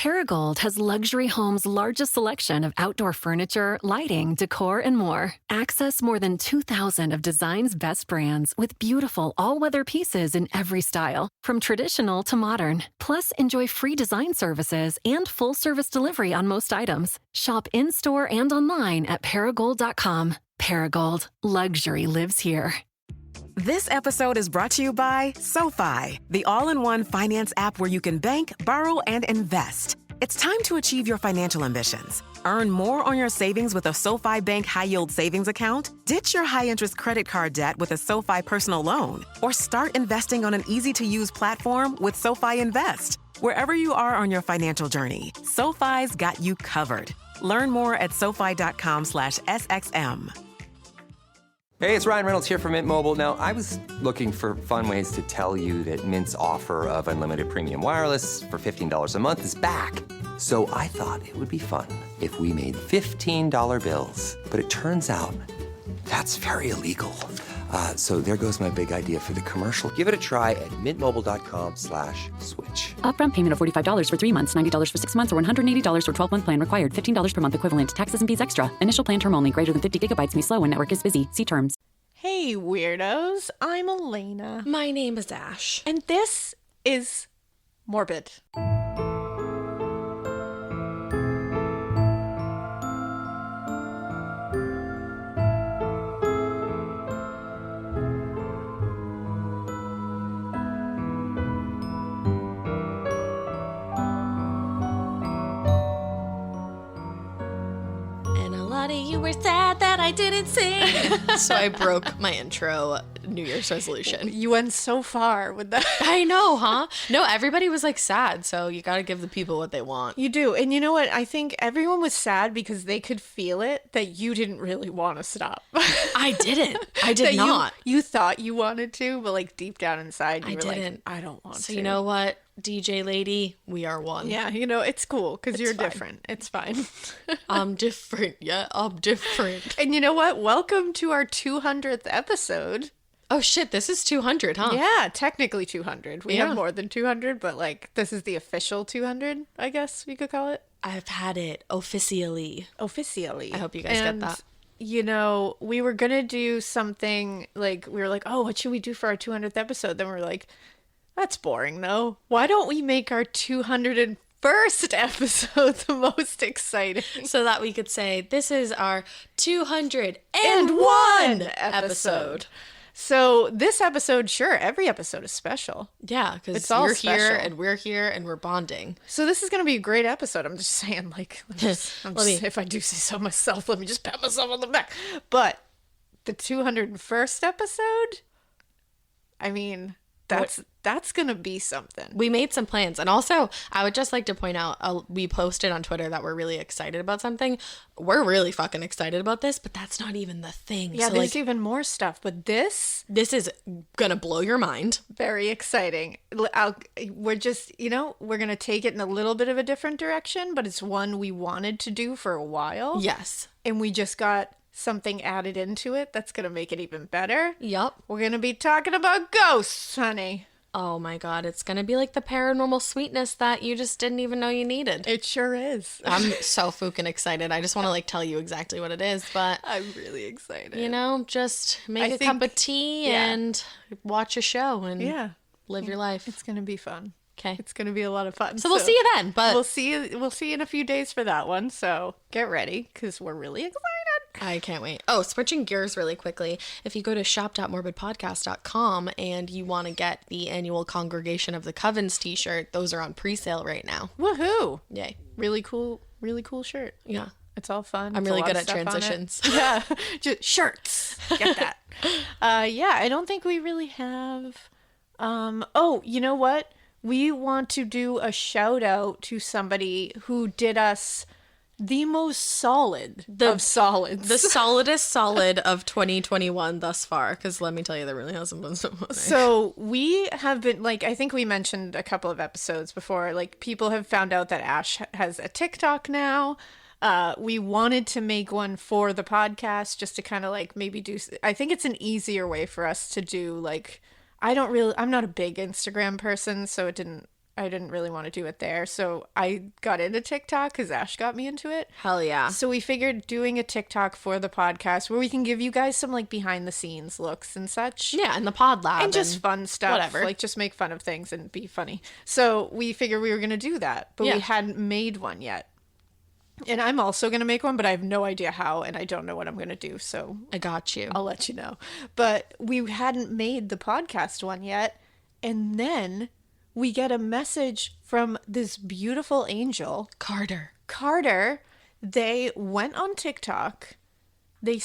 Paragold has luxury homes' largest selection of outdoor furniture, lighting, decor, and more. Access more than 2,000 of design's best brands with beautiful all-weather pieces in every style, from traditional to modern. Plus, enjoy free design services and full-service delivery on most items. Shop in-store and online at Paragold.com. Paragold. Luxury lives here. This episode is brought to you by SoFi, the all-in-one finance app where you can bank, borrow, and invest. It's time to achieve your financial ambitions. Earn more on your savings with a SoFi Bank high-yield savings account, ditch your high-interest credit card debt with a SoFi personal loan, or start investing on an easy-to-use platform with SoFi Invest. Wherever you are on your financial journey, SoFi's got you covered. Learn more at SoFi.com/SXM. Hey, it's Ryan Reynolds here from Mint Mobile. Now, I was looking for fun ways to tell you that Mint's offer of unlimited premium wireless for $15 a month is back. So I thought it would be fun if we made $15 bills. But it turns out that's very illegal. So there goes my big idea for the commercial. Give it a try at mintmobile.com/switch. Upfront payment of $45 for 3 months, $90 for 6 months, or $180 for 12-month plan required. $15 per month equivalent. Taxes and fees extra. Initial plan term only. Greater than 50 gigabytes may slow when network is busy. See terms. Hey, weirdos. I'm Alaina. My name is Ash. And this is Morbid. You were sad that I didn't sing. So I broke my intro New Year's resolution. You went so far with that. I know, huh? No, everybody was like sad, so you gotta give the people what they want. You do. And you know what? I think everyone was sad because they could feel it that you didn't really want to stop. I didn't. I did not. You thought you wanted to, but like deep down inside, you were didn't. Like, I don't want to. So you know what? DJ lady, we are one. Yeah, you know, it's cool because you're fine. different. It's fine. I'm different. Yeah, I'm different. And you know what? Welcome to our 200th episode. Oh shit, this is 200, huh? Yeah, technically 200. We have more than 200, but like this is the official 200, I guess we could call it. I've had it officially. Officially. I hope you guys get that. You know, we were going to do something like, we were like, oh, what should we do for our 200th episode? Then we were like, that's boring, though. Why don't we make our 201st episode the most exciting? So that we could say, this is our 201 episode. So this episode, sure, every episode is special. Yeah, because you're here and we're bonding. So this is going to be a great episode. I'm just saying, like, if I do say so myself, let me just pat myself on the back. But the 201st episode, I mean... That's going to be something. We made some plans. And also, I would just like to point out, we posted on Twitter that we're really excited about something. We're really fucking excited about this, but that's not even the thing. Yeah, so there's even more stuff. But this is going to blow your mind. Very exciting. We're just, we're going to take it in a little bit of a different direction, but it's one we wanted to do for a while. Yes. And we just got something added into it that's going to make it even better. Yep. We're going to be talking about ghosts, honey. Oh my God, it's going to be like the paranormal sweetness that you just didn't even know you needed. It sure is. I'm so fucking excited. I just want to tell you exactly what it is, but... I'm really excited. Just make a cup of tea and watch a show and live your life. It's going to be fun. Okay. It's going to be a lot of fun. So we'll see you then, but... We'll see you in a few days for that one, so get ready, because we're really excited. I can't wait. Oh, switching gears really quickly. If you go to shop.morbidpodcast.com and you want to get the annual Congregation of the Covens t-shirt, those are on pre-sale right now. Woohoo! Yay. Really cool shirt. Yeah. It's all fun. I'm really good at transitions. Yeah. Just shirts. Get that. I don't think we really have... Oh, you know what? We want to do a shout out to somebody who did us... the most solid of solids. The solidest solid of 2021 thus far, because let me tell you, there really hasn't been so much. So we have been, I think we mentioned a couple of episodes before, people have found out that Ash has a TikTok now. We wanted to make one for the podcast just to kind of maybe do, I think it's an easier way for us to do, I'm not a big Instagram person, so it didn't I didn't really want to do it there. So I got into TikTok because Ash got me into it. Hell yeah. So we figured doing a TikTok for the podcast where we can give you guys some like behind the scenes looks and such. Yeah, in the pod lab. And just fun stuff. Whatever. Like just make fun of things and be funny. So we figured we were going to do that, but we hadn't made one yet. And I'm also going to make one, but I have no idea how, and I don't know what I'm going to do. So I got you. I'll let you know. But we hadn't made the podcast one yet. And then we get a message from this beautiful angel. Carter. They went on TikTok. They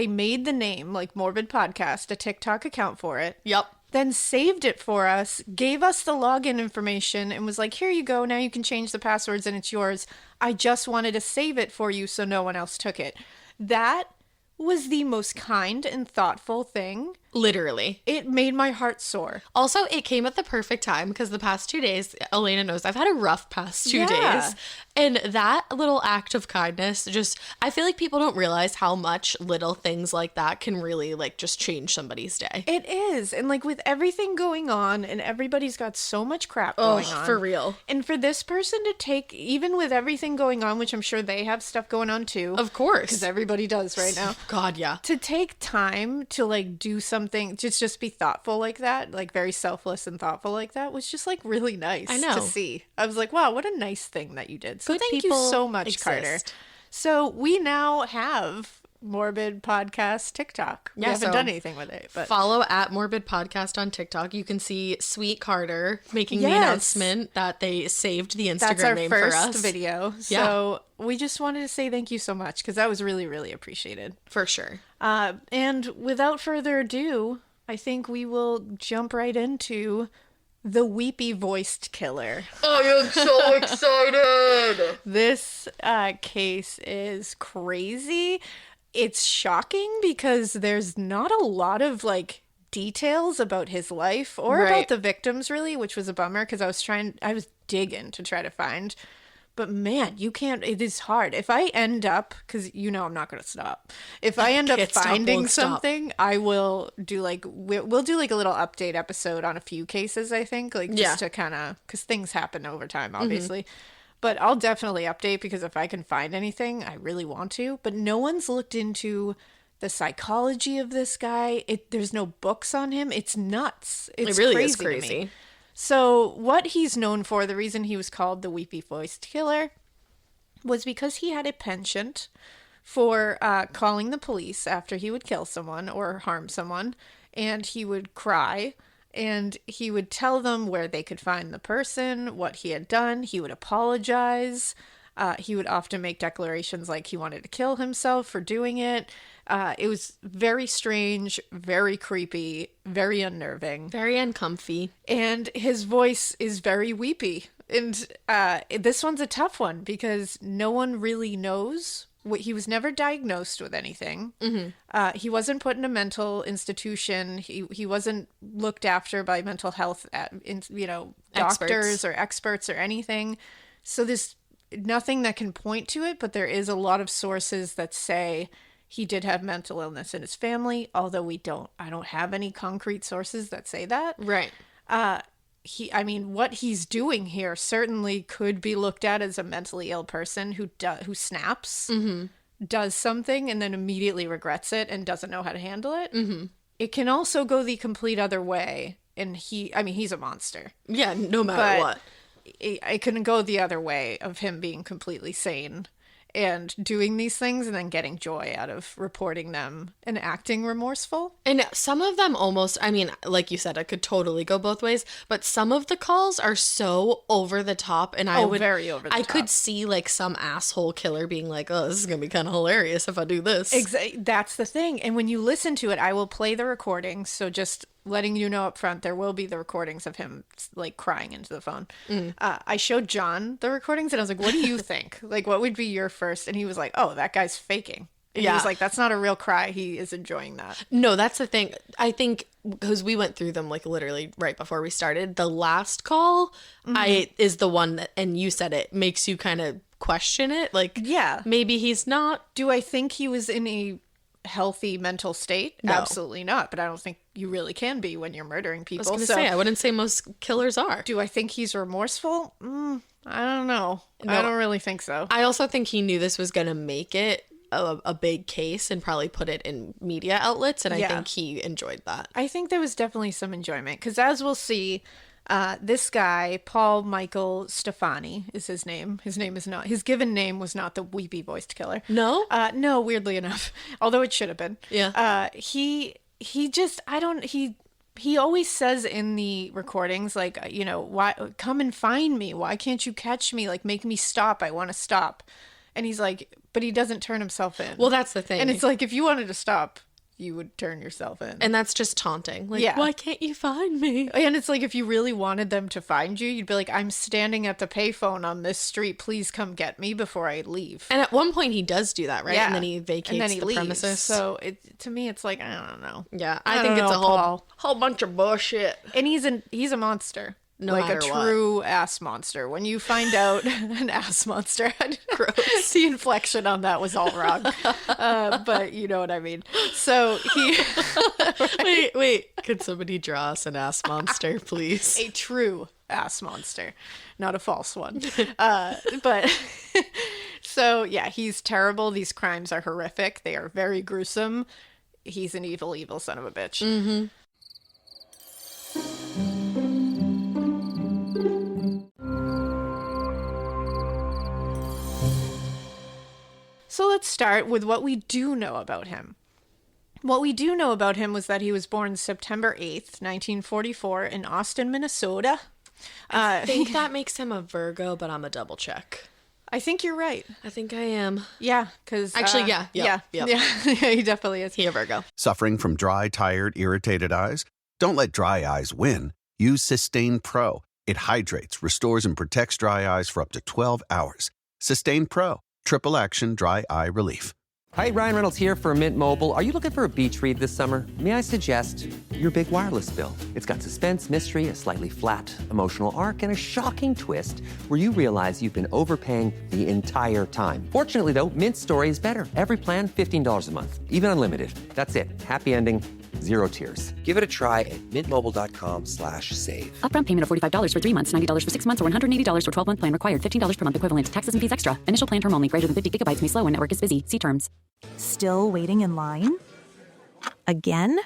made the name, like Morbid Podcast, a TikTok account for it. Yep. Then saved it for us, gave us the login information, and was like, here you go. Now you can change the passwords and it's yours. I just wanted to save it for you so no one else took it. That was the most kind and thoughtful thing. Literally. It made my heart soar. Also, it came at the perfect time because the past 2 days, Alaina knows I've had a rough past 2 Yeah. days. And that little act of kindness, just, I feel like people don't realize how much little things like that can really, like, just change somebody's day. It is. And, like, with everything going on, and everybody's got so much crap going on. For real. And for this person to take, even with everything going on, which I'm sure they have stuff going on too. Of course. Because everybody does right now. God, yeah. To take time to, like, do something, just be thoughtful like that, like, very selfless and thoughtful like that, was just, like, really nice I know. to see. I was like, wow, what a nice thing that you did. So Good thank people you so much, exist. Carter. So we now have Morbid Podcast TikTok. We Yeah, haven't so done anything with it, but Follow at Morbid Podcast on TikTok. You can see Sweet Carter making the Yes. announcement that they saved the Instagram that's our name for first us. video. Yeah. So we just wanted to say thank you so much because that was really, really appreciated. For sure. And without further ado, I think we will jump right into the Weepy voiced killer. I am so excited. This case is crazy. It's shocking because there's not a lot of like details about his life or Right. about the victims really, which was a bummer because I was digging to try to find. But man, it is hard. If I end up, because you know I'm not going to stop. If I end up Can't stop, finding won't stop. something, I will do like, we'll do like a little update episode on a few cases, I think. Like just Yeah. to kind of, because things happen over time, obviously. But I'll definitely update because if I can find anything, I really want to. But no one's looked into the psychology of this guy. There's no books on him. It's nuts. It's It really crazy is to me. crazy. So what he's known for, the reason he was called the Weepy Voiced Killer, was because he had a penchant for calling the police after he would kill someone or harm someone, and he would cry, and he would tell them where they could find the person, what he had done. He would apologize. He would often make declarations like he wanted to kill himself for doing it. It was very strange, very creepy, very unnerving. Very uncomfy. And his voice is very weepy. And this one's a tough one because no one really knows. He was never diagnosed with anything. Mm-hmm. He wasn't put in a mental institution. He wasn't looked after by mental health, doctors or experts or anything. So there's nothing that can point to it, but there is a lot of sources that say he did have mental illness in his family, although I don't have any concrete sources that say that. Right. What he's doing here certainly could be looked at as a mentally ill person who snaps, does something, and then immediately regrets it and doesn't know how to handle it. Mm-hmm. It can also go the complete other way, and he's a monster. Yeah, no matter what. It can go the other way of him being completely sane and doing these things and then getting joy out of reporting them and acting remorseful. And some of them almost, like you said, it could totally go both ways, but some of the calls are so over the top, and very over the I top. could see like some asshole killer being like, oh, this is gonna be kind of hilarious if I do this. That's the thing. And when you listen to it, I will play the recordings. So just letting you know up front, there will be the recordings of him like crying into the phone. I showed John the recordings and I was like, what do you think? Like, what would be your first? And he was like, oh, that guy's faking. And he was like, that's not a real cry. He is enjoying that. No, that's the thing. I think because we went through them like literally right before we started. The last call is the one that, and you said it makes you kind of question it. Like, Yeah. maybe he's not. Do I think he was in a healthy mental state? No. Absolutely not. But I don't think you really can be when you're murdering people. I was going to say, I wouldn't say most killers are. Do I think he's remorseful? I don't know. No. I don't really think so. I also think he knew this was going to make it a big case and probably put it in media outlets. And I think he enjoyed that. I think there was definitely some enjoyment. Because as we'll see, this guy, Paul Michael Stephani is his name. His name is not, his given name was not the Weepy voiced killer. No? No, weirdly enough. Although it should have been. Yeah. He always says in the recordings, like, you know, why come and find me? Why can't you catch me? Like, make me stop. I want to stop. And he's like, but he doesn't turn himself in. Well, that's the thing. And it's like, if you wanted to stop, you would turn yourself in. And that's just taunting. Like, Yeah. why can't you find me? And it's like, if you really wanted them to find you, you'd be like, I'm standing at the payphone on this street. Please come get me before I leave. And at one point he does do that, right? Yeah. And then he vacates the leaves. premises. So to me, it's like, I don't know. Yeah, I I think don't it's know, a Paul. whole bunch of bullshit. And he's a monster. No like a matter what. true ass monster. When you find out an ass monster, Gross. the inflection on that was all wrong. But you know what I mean. So he Wait. Could somebody draw us an ass monster, please? a true ass monster, not a false one. But so yeah, he's terrible. These crimes are horrific. They are very gruesome. He's an evil, evil son of a bitch. Mm-hmm. So let's start with what we do know about him. What we do know about him was that he was born September 8th, 1944 in Austin, Minnesota. I think that makes him a Virgo, but I'm a double check. I think you're right. I think I am. Yeah, because... Actually, yeah. Yep. He definitely is. He a Virgo. Suffering from dry, tired, irritated eyes? Don't let dry eyes win. Use Sustain Pro. It hydrates, restores, and protects dry eyes for up to 12 hours. Sustain Pro. Triple action dry eye relief. Hi, Ryan Reynolds here for Mint Mobile. Are you looking for a beach read this summer? May I suggest your big wireless bill? It's got suspense, mystery, a slightly flat, emotional arc, and a shocking twist where you realize you've been overpaying the entire time. Fortunately, though, Mint's story is better. Every plan, $15 a month. Even unlimited. That's it. Happy ending. Zero tears. Give it a try at mintmobile.com/save. Upfront payment of $45 for 3 months, $90 for 6 months, or $180 for 12-month plan required. $15 per month equivalent. Taxes and fees extra. Initial plan term only. Greater than 50 gigabytes may slow when network is busy. See terms. Still waiting in line? Again?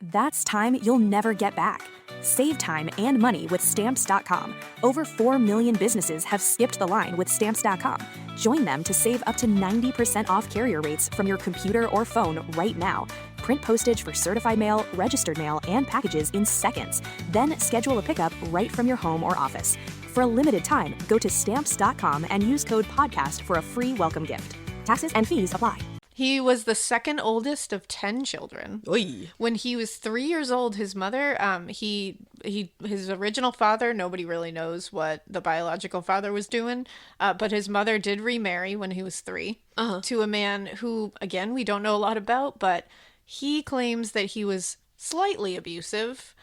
That's time you'll never get back. Save time and money with Stamps.com. Over 4 million businesses have skipped the line with Stamps.com. Join them to save up to 90% off carrier rates from your computer or phone right now. Print postage for certified mail, registered mail, and packages in seconds. Then schedule a pickup right from your home or office. For a limited time, go to Stamps.com and use code PODCAST for a free welcome gift. Taxes and fees apply. He was the second oldest of 10 children. Oy. When he was 3 years old, his mother, his original father, nobody really knows what the biological father was doing, but his mother did remarry when he was 3 to a man who, again, we don't know a lot about, but he claims that he was slightly abusive,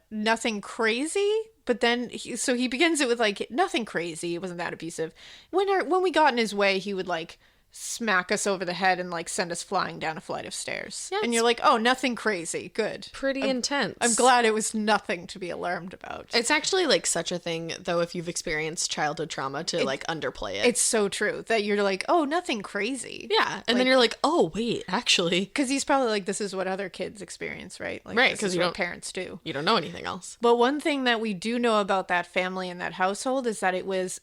nothing crazy. But then, he begins it with, like, nothing crazy, it wasn't that abusive. When we got in his way, he would, like, smack us over the head and like send us flying down a flight of stairs. Yeah, and you're like, oh, nothing crazy. Good. Pretty intense. I'm glad it was nothing to be alarmed about. It's actually like such a thing, though, if you've experienced childhood trauma to like underplay it. It's so true that you're like, oh, nothing crazy. Yeah. And then you're like, oh, wait, actually. Because he's probably like, this is what other kids experience, right? Like, right. Because what parents do. You don't know anything else. But one thing that we do know about that family and that household is that it was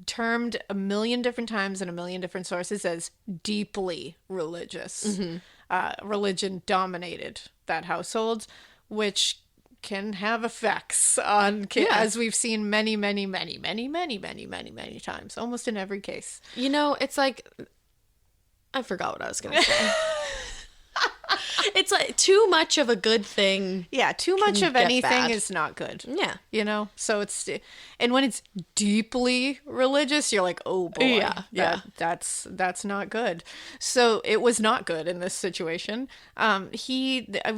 termed a million different times in a million different sources as deeply religious. Religion dominated that household, which can have effects on kids, as we've seen many times, almost in every case. You know, it's like, I forgot what I was going to say. It's like too much of a good thing. Yeah, too much of anything bad. is not good. Yeah. You know? So it's, and when it's deeply religious, you're like, oh boy. That's not good. So it was not good in this situation. Not a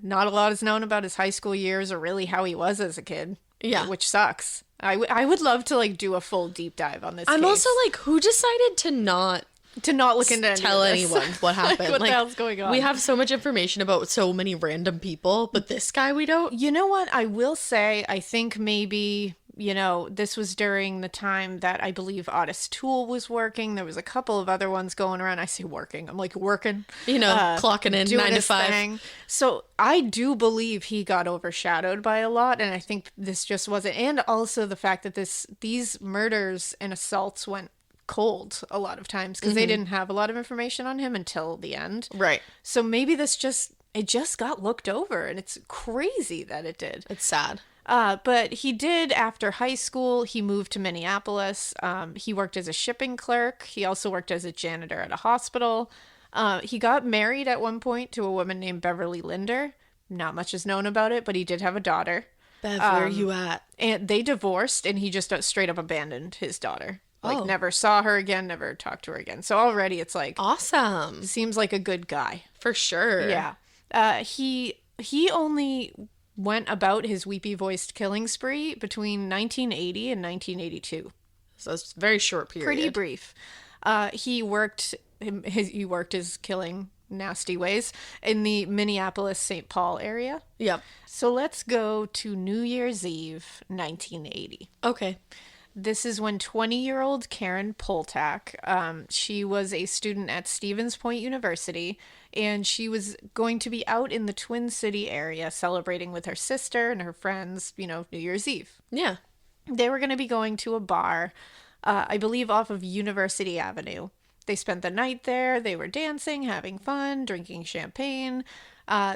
lot is known about his high school years or really how he was as a kid. Yeah. Which sucks. I would love to like do a full deep dive on this I'm case. also like, who decided to not to not look into tell anyone what happened. What the hell's going on? We have so much information about so many random people, but this guy we don't. You know what? I will say, I think maybe, this was during the time that I believe Otis Toole was working. There was a couple of other ones going around. I say working. I'm like working. Clocking in 9 to 5. Thing. So I do believe he got overshadowed by a lot. And I think this just wasn't. And also the fact that these murders and assaults went cold a lot of times because they didn't have a lot of information on him until the end. Right. So maybe it just got looked over, and it's crazy that it did. It's sad. But he did, after high school, he moved to Minneapolis. He worked as a shipping clerk. He also worked as a janitor at a hospital. He got married at one point to a woman named Beverly Linder. Not much is known about it, but he did have a daughter. Bev, where are you at? And they divorced, and he just straight up abandoned his daughter. Never saw her again, never talked to her again. So already it's like... Awesome. Seems like a good guy. For sure. Yeah. He only went about his Weepy-voiced killing spree between 1980 and 1982. So it's a very short period. Pretty brief. He worked his killing nasty ways in the Minneapolis-St. Paul area. Yep. So let's go to New Year's Eve, 1980. Okay. This is when 20-year-old Karen Potack, she was a student at Stevens Point University, and she was going to be out in the Twin City area celebrating with her sister and her friends, New Year's Eve. Yeah. They were going to be going to a bar, I believe off of University Avenue. They spent the night there. They were dancing, having fun, drinking champagne.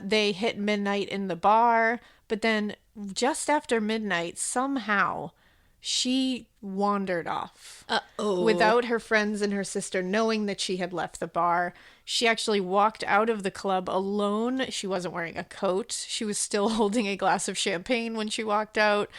They hit midnight in the bar, but then just after midnight, somehow... she wandered off without her friends and her sister knowing that she had left the bar. She actually walked out of the club alone. She wasn't wearing a coat. She was still holding a glass of champagne when she walked out.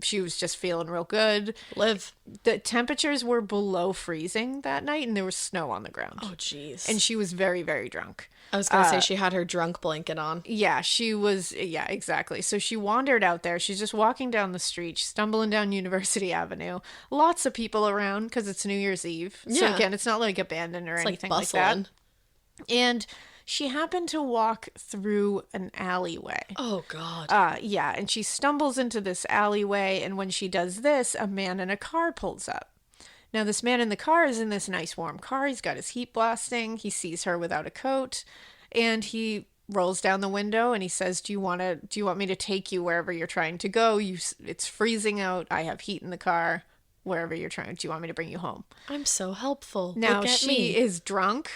She was just feeling real good. The temperatures were below freezing that night, and there was snow on the ground. Oh, jeez. And she was very, very drunk. I was going to say she had her drunk blanket on. Yeah, she was. Yeah, exactly. So she wandered out there. She's just walking down the street, stumbling down University Avenue. Lots of people around because it's New Year's Eve. Yeah. So again, it's not like abandoned or anything like that. And she happened to walk through an alleyway. Oh, God. Yeah, and she stumbles into this alleyway, and when she does this, a man in a car pulls up. Now, this man in the car is in this nice warm car. He's got his heat blasting. He sees her without a coat, and he rolls down the window and he says, do you want me to take you wherever you're trying to go? It's freezing out. I have heat in the car. Wherever you're trying, do you want me to bring you home? I'm so helpful. Now, Look at she me. is drunk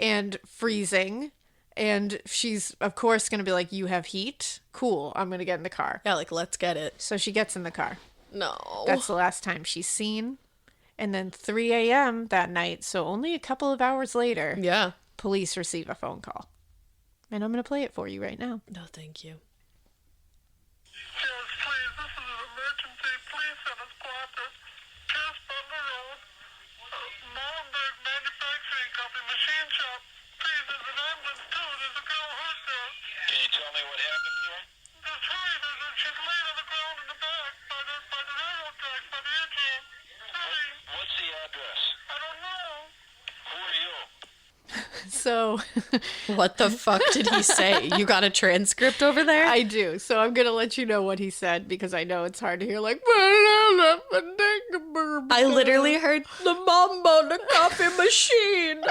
and freezing, and she's, of course, going to be like, you have heat? Cool, I'm going to get in the car. Yeah, let's get it. So she gets in the car. No. That's the last time she's seen. And then 3 a.m. that night, so only a couple of hours later, yeah, police receive a phone call. And I'm going to play it for you right now. No, thank you. Yes, please, this is an emergency. Please send a squad to Cass Butler Road, Molenberg Manufacturing Company, machine shop. Please, there's an ambulance too. There's a girl hurt there. Can you tell me what happened to her? Just hurry. She's laying on the ground in the back by the railroad tracks, by the engine. Hurry. What's the address? I don't know. Who are you? So, what the fuck did he say? You got a transcript over there? I do. So I'm going to let you know what he said because I know it's hard to hear I literally heard the mambo, the coffee machine.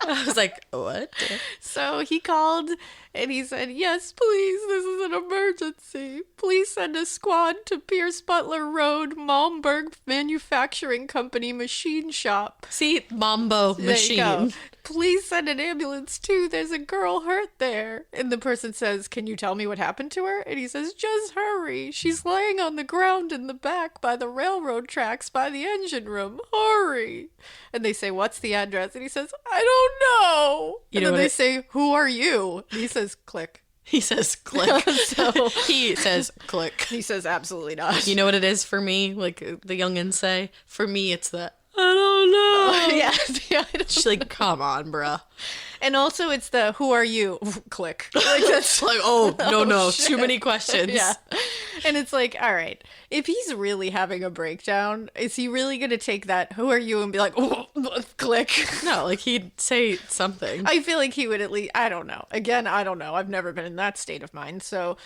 I was like, what? So he called and he said, yes, please, this is an emergency. Please send a squad to Pierce Butler Road, Molenberg Manufacturing Company machine shop. See, mambo machine. Please send an ambulance too. There's a girl hurt there. And the person says, can you tell me what happened to her? And he says, just hurry. She's laying on the ground in the back by the railroad tracks by the engine room. Hurry. And they say, what's the address? And he says, I don't know. And then they say, who are you? And he says, click. He says, click. So he says, click. He says, absolutely not. You know what it is for me? Like the youngins say? For me, it's the, I don't Oh no. Yeah. She's like, come on, bruh. And also it's the who are you? Click. Like that's Like, oh, no, too many questions. Yeah. And it's like, all right, if he's really having a breakdown, is he really going to take that who are you and be like, oh, click? No, like he'd say something. I feel like he would at least, I don't know. Again, I don't know. I've never been in that state of mind. So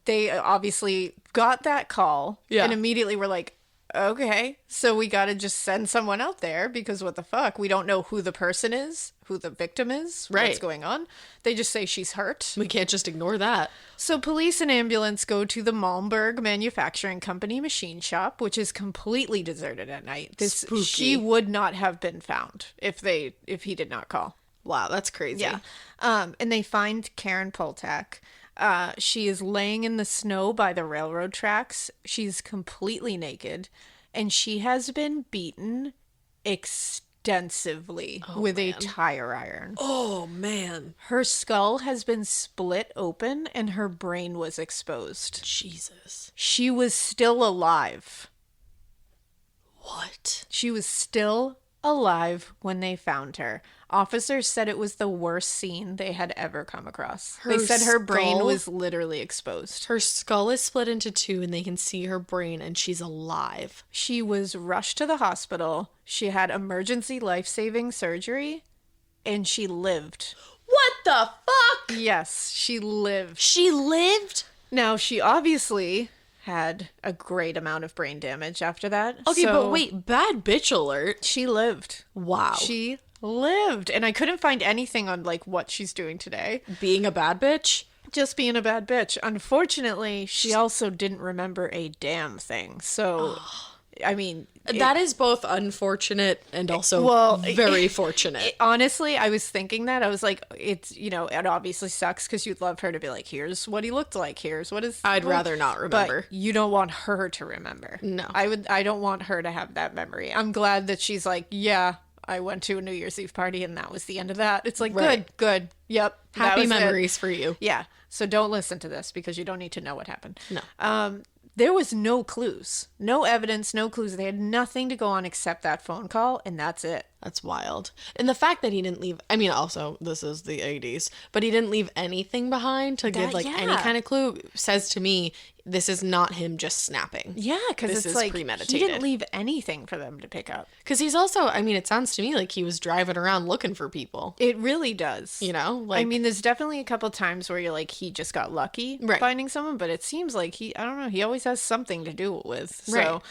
they obviously got that call and immediately were like, okay, so we got to just send someone out there because what the fuck? We don't know who the person is, who the victim is, what's going on. They just say she's hurt. We can't just ignore that. So police and ambulance go to the Malmberg Manufacturing Company machine shop, which is completely deserted at night. Spooky. She would not have been found if he did not call. Wow, that's crazy. Yeah. And they find Karen Potack. She is laying in the snow by the railroad tracks. She's completely naked, and she has been beaten extensively with a tire iron. Oh, man. Her skull has been split open, and her brain was exposed. Jesus. She was still alive. What? She was still alive when they found her. Officers said it was the worst scene they had ever come across. They said her brain was literally exposed. Her skull is split into two and they can see her brain and she's alive. She was rushed to the hospital. She had emergency life-saving surgery and she lived. What the fuck? Yes, she lived. She lived? Now, she obviously had a great amount of brain damage after that. Okay, but wait, bad bitch alert. She lived. Wow. She lived. And I couldn't find anything on like what she's doing today. Being a bad bitch? Just being a bad bitch. Unfortunately, she also didn't remember a damn thing. So, I mean... that is both unfortunate and also very fortunate. Honestly, I was thinking that. I was like, it's, it obviously sucks because you'd love her to be like, here's what he looked like. Here's what is... I'd rather not remember. But you don't want her to remember. No. I don't want her to have that memory. I'm glad that she's like, yeah, I went to a New Year's Eve party and that was the end of that. It's like, good. Yep. Happy memories for you. Yeah. So don't listen to this because you don't need to know what happened. No. There was no clues, no evidence, no clues. They had nothing to go on except that phone call, and that's it. That's wild. And the fact that he didn't leave, I mean, also, this is the 80s, but he didn't leave anything behind to give, like, any kind of clue, says to me, this is not him just snapping. Yeah, because this it's is like, premeditated. he didn't leave anything for them to pick up. Because he's also, I mean, it sounds to me like he was driving around looking for people. It really does. Like... I mean, there's definitely a couple times where you're like, he just got lucky finding someone, but it seems like I don't know, he always has something to do it with. So... Right.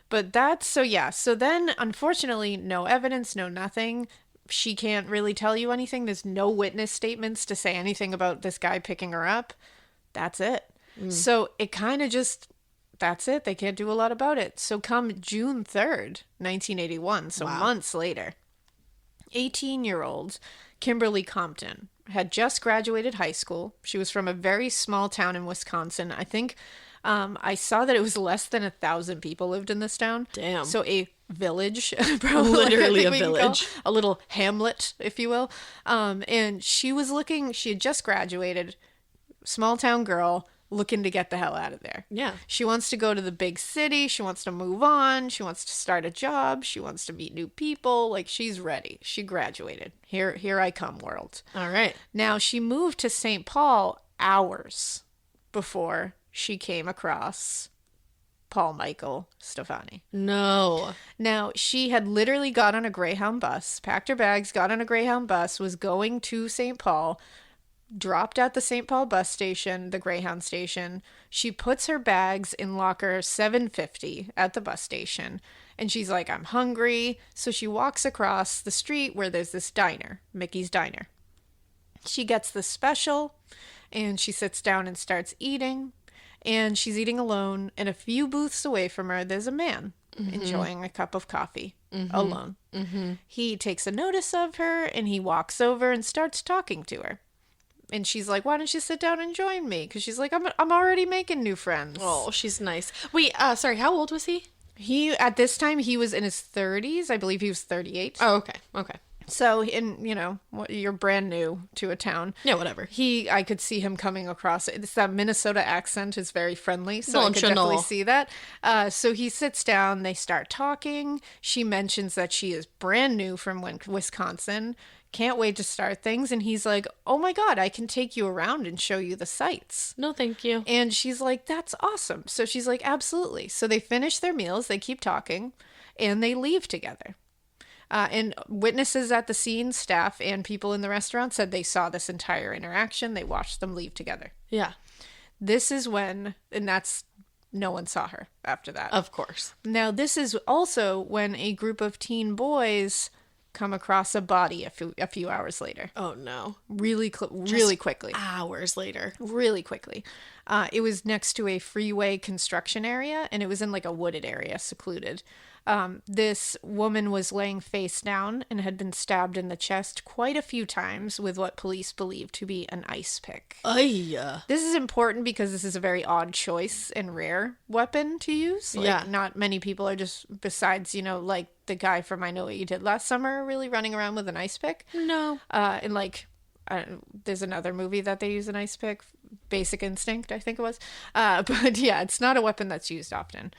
But that's, so then, unfortunately, no evidence, no nothing. She can't really tell you anything. There's no witness statements to say anything about this guy picking her up. That's it. So it kind of just, that's it. They can't do a lot about it. So come June 3rd, 1981, so months later, 18-year-old Kimberly Compton had just graduated high school. She was from a very small town in Wisconsin. I think... I saw that it was less than 1,000 people lived in this town. Damn. So a village. Literally a village. A little hamlet, if you will. And she had just graduated, small town girl, looking to get the hell out of there. Yeah. She wants to go to the big city. She wants to move on. She wants to start a job. She wants to meet new people. Like, she's ready. She graduated. Here I come, world. All right. Now, she moved to St. Paul hours before she came across Paul Michael Stephani. No. Now, she had literally got on a Greyhound bus, packed her bags, got on a Greyhound bus, was going to St. Paul, dropped at the St. Paul bus station, the Greyhound station. She puts her bags in locker 750 at the bus station, and she's like, I'm hungry. So she walks across the street where there's this diner, Mickey's Diner. She gets the special, and she sits down and starts eating. And she's eating alone, and a few booths away from her, there's a man enjoying a cup of coffee alone. He takes a notice of her, and he walks over and starts talking to her. And she's like, why don't you sit down and join me? Because she's like, I'm already making new friends. Oh, she's nice. Wait, sorry, how old was he? At this time, he was in his 30s. I believe he was 38. Oh, okay. So, you're brand new to a town. Yeah, whatever. I could see him coming across. It's that Minnesota accent is very friendly, so I could definitely see that. So he sits down, they start talking. She mentions that she is brand new from Wisconsin, can't wait to start things. And he's like, oh my God, I can take you around and show you the sights. No, thank you. And she's like, that's awesome. So she's like, absolutely. So they finish their meals, they keep talking, and they leave together. And witnesses at the scene, staff, and people in the restaurant said they saw this entire interaction. They watched them leave together. Yeah. This is when, no one saw her after that. Of course. Now, this is also when a group of teen boys come across a body a few hours later. Oh, no. Really quickly. Hours later. Really quickly. It was next to a freeway construction area, and it was in like a wooded area, secluded. This woman was laying face down and had been stabbed in the chest quite a few times with what police believe to be an ice pick. Ay. This is important because this is a very odd choice and rare weapon to use. Not many people are just, besides, like the guy from I Know What You Did Last Summer, really running around with an ice pick. No. There's another movie that they use an ice pick, Basic Instinct, I think it was. But yeah, it's not a weapon that's used often.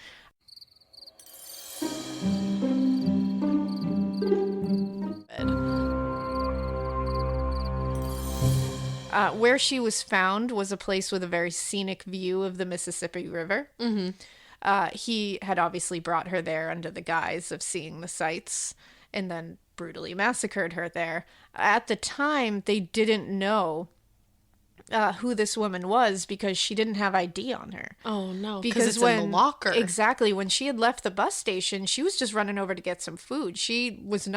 Where she was found was a place with a very scenic view of the Mississippi River. Mm-hmm. He had obviously brought her there under the guise of seeing the sights and then brutally massacred her there. At the time, they didn't know who this woman was because she didn't have ID on her. Oh, no, because it's in the locker. Exactly. When she had left the bus station, she was just running over to get some food. She was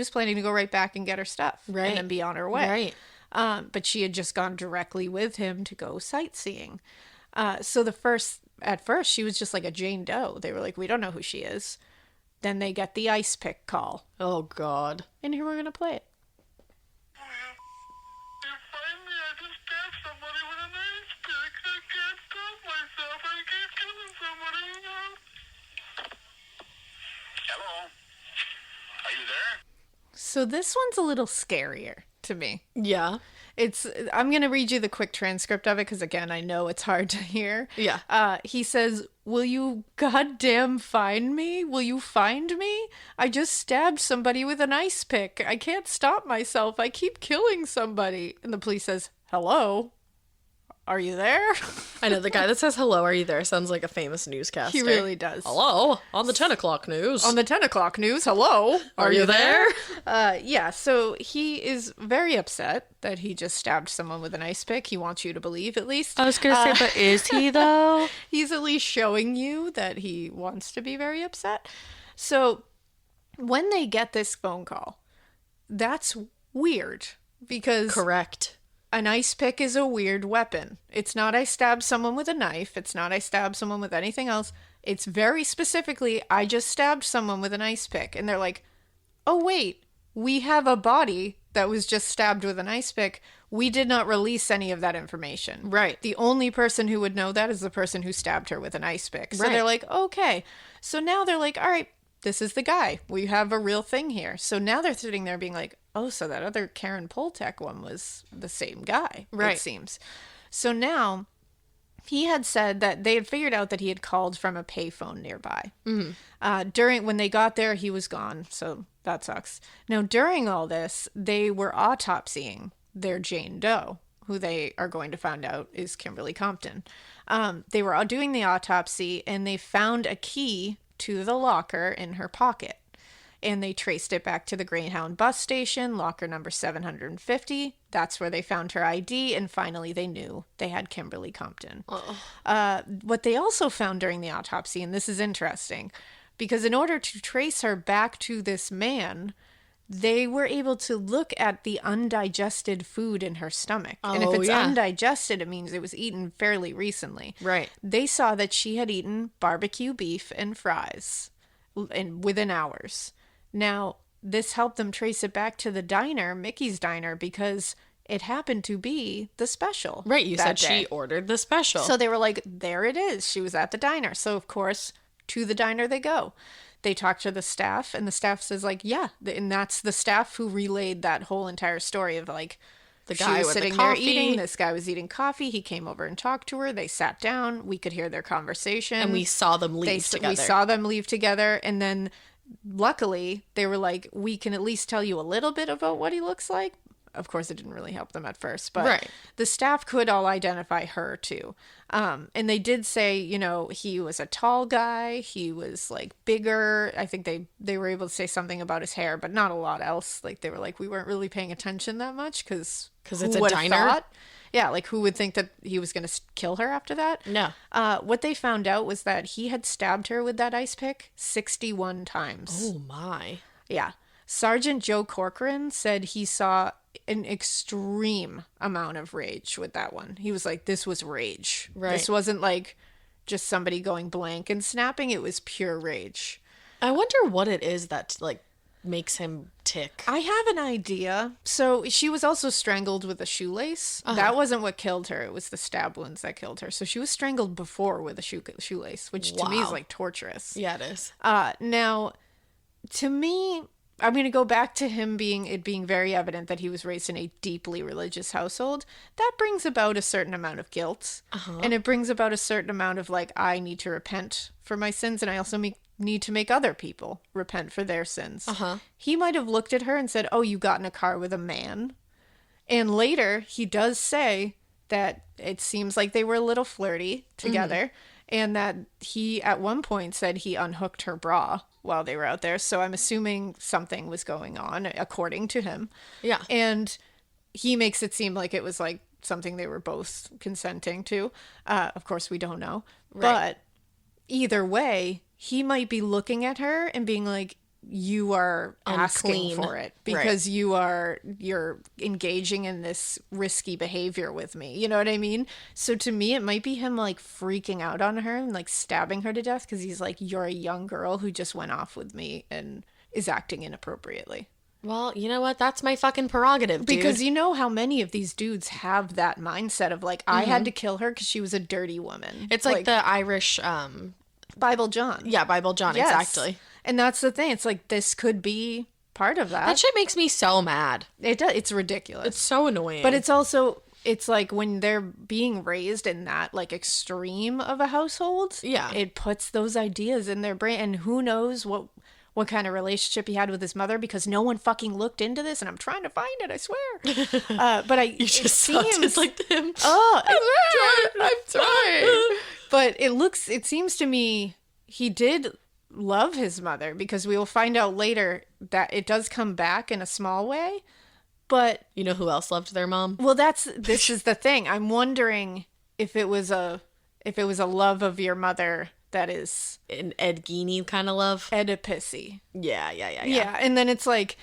planning to go right back and get her stuff. Right. And then be on her way. Right. But she had just gone directly with him to go sightseeing. So at first, she was just like a Jane Doe. They were like, we don't know who she is. Then they get the ice pick call. Oh, God. And here we're going to play it. You find me, I just stabbed somebody with an ice pick. I can't stop myself. I keep killing somebody, Hello? Are you there? So this one's a little scarier to me. Yeah. I'm going to read you the quick transcript of it because, again, I know it's hard to hear. Yeah. He says, will you goddamn find me? Will you find me? I just stabbed somebody with an ice pick. I can't stop myself. I keep killing somebody. And the police says, hello? Are you there? I know, the guy that says, hello, are you there, sounds like a famous newscaster. He really does. Hello, on the 10 o'clock news. On the 10 o'clock news, hello? Are you there? Yeah, so he is very upset that he just stabbed someone with an ice pick. He wants you to believe, at least. I was going to say, but is he, though? He's at least showing you that he wants to be very upset. So when they get this phone call, that's weird because... Correct. An ice pick is a weird weapon. It's not I stabbed someone with a knife. It's not I stabbed someone with anything else. It's very specifically, I just stabbed someone with an ice pick. And they're like, oh, wait, we have a body that was just stabbed with an ice pick. We did not release any of that information. Right. The only person who would know that is the person who stabbed her with an ice pick. So right. They're like, okay. So now they're like, all right, this is the guy. We have a real thing here. So now they're sitting there being like, oh, so that other Karen Potack one was the same guy, right. It seems. So now he had said that they had figured out that he had called from a payphone nearby. Mm-hmm. When they got there, he was gone. So that sucks. Now, during all this, they were autopsying their Jane Doe, who they are going to find out is Kimberly Compton. They were doing the autopsy, and they found a key to the locker in her pocket. And they traced it back to the Greyhound bus station, locker number 750. That's where they found her ID, and finally they knew they had Kimberly Compton. What they also found during the autopsy, and this is interesting, because in order to trace her back to this man, they were able to look at the undigested food in her stomach. And if it's undigested, it means it was eaten fairly recently. Right. They saw that she had eaten barbecue beef and fries within hours. Now, this helped them trace it back to the diner, Mikie's diner, because it happened to be the special. Right, you said she ordered the special. So they were like, there it is. She was at the diner. So, of course, to the diner they go. they talked to the staff, and the staff says, like, yeah. And that's the staff who relayed that whole entire story of, like, The she guy was with sitting the there coffee. eating. This guy was eating coffee. He came over and talked to her. They sat down. We could hear their conversation. And we saw them leave together. We saw them leave together. And then, luckily, they were like, we can at least tell you a little bit about what he looks like. Of course, it didn't really help them at first, but the staff could all identify her too. And they did say, you know, he was a tall guy. He was like bigger. I think they were able to say something about his hair, but not a lot else. Like they were like, we weren't really paying attention that much because it's a diner. Yeah, like who would think that he was going to kill her after that? No. What they found out was that he had stabbed her with that ice pick 61 times. Oh my. Yeah. Sergeant Joe Corcoran said he saw an extreme amount of rage with that one. He was like, this was rage. Right. This wasn't like just somebody going blank and snapping. It was pure rage. I wonder what it is that like makes him tick. I have an idea. So she was also strangled with a shoelace. That wasn't what killed her. It was the stab wounds that killed her. So she was strangled before with a shoelace, which to me is like torturous. Yeah, it is. Now, to me, I'm going to go back to him being very evident that he was raised in a deeply religious household. That brings about a certain amount of guilt. And it brings about a certain amount of like, I need to repent for my sins. And I also need to make other people repent for their sins. He might have looked at her and said, oh, you got in a car with a man. And later he does say that it seems like they were a little flirty together. And that he at one point said he unhooked her bra while they were out there. So I'm assuming something was going on, according to him. Yeah. And he makes it seem like it was like something they were both consenting to. Of course, we don't know. Right. But either way, he might be looking at her and being like, you are asking Unclean. for it because you're engaging in this risky behavior with me. You know what I mean? So to me, it might be him like freaking out on her and like stabbing her to death because he's like, you're a young girl who just went off with me and is acting inappropriately. Well, you know what? That's my fucking prerogative, dude. Because you know how many of these dudes have that mindset of like, I had to kill her because she was a dirty woman. It's like the Irish Bible John. Yeah, Bible John, Yes. exactly. And that's the thing. It's like, this could be part of that. That shit makes me so mad. It does. It's ridiculous. It's so annoying. But it's also, it's like when they're being raised in that like extreme of a household, Yeah. it puts those ideas in their brain. And who knows what kind of relationship he had with his mother, because no one fucking looked into this, and I'm trying to find it, I swear. But you just sounded like him. Oh, I'm trying. But it seems to me he did love his mother, because we will find out later that it does come back in a small way. But you know who else loved their mom? Well, this is the thing. I'm wondering if it was a love of your mother that is An Ed Gein kind of love. Oedipus-y. Yeah. Yeah, and then it's like,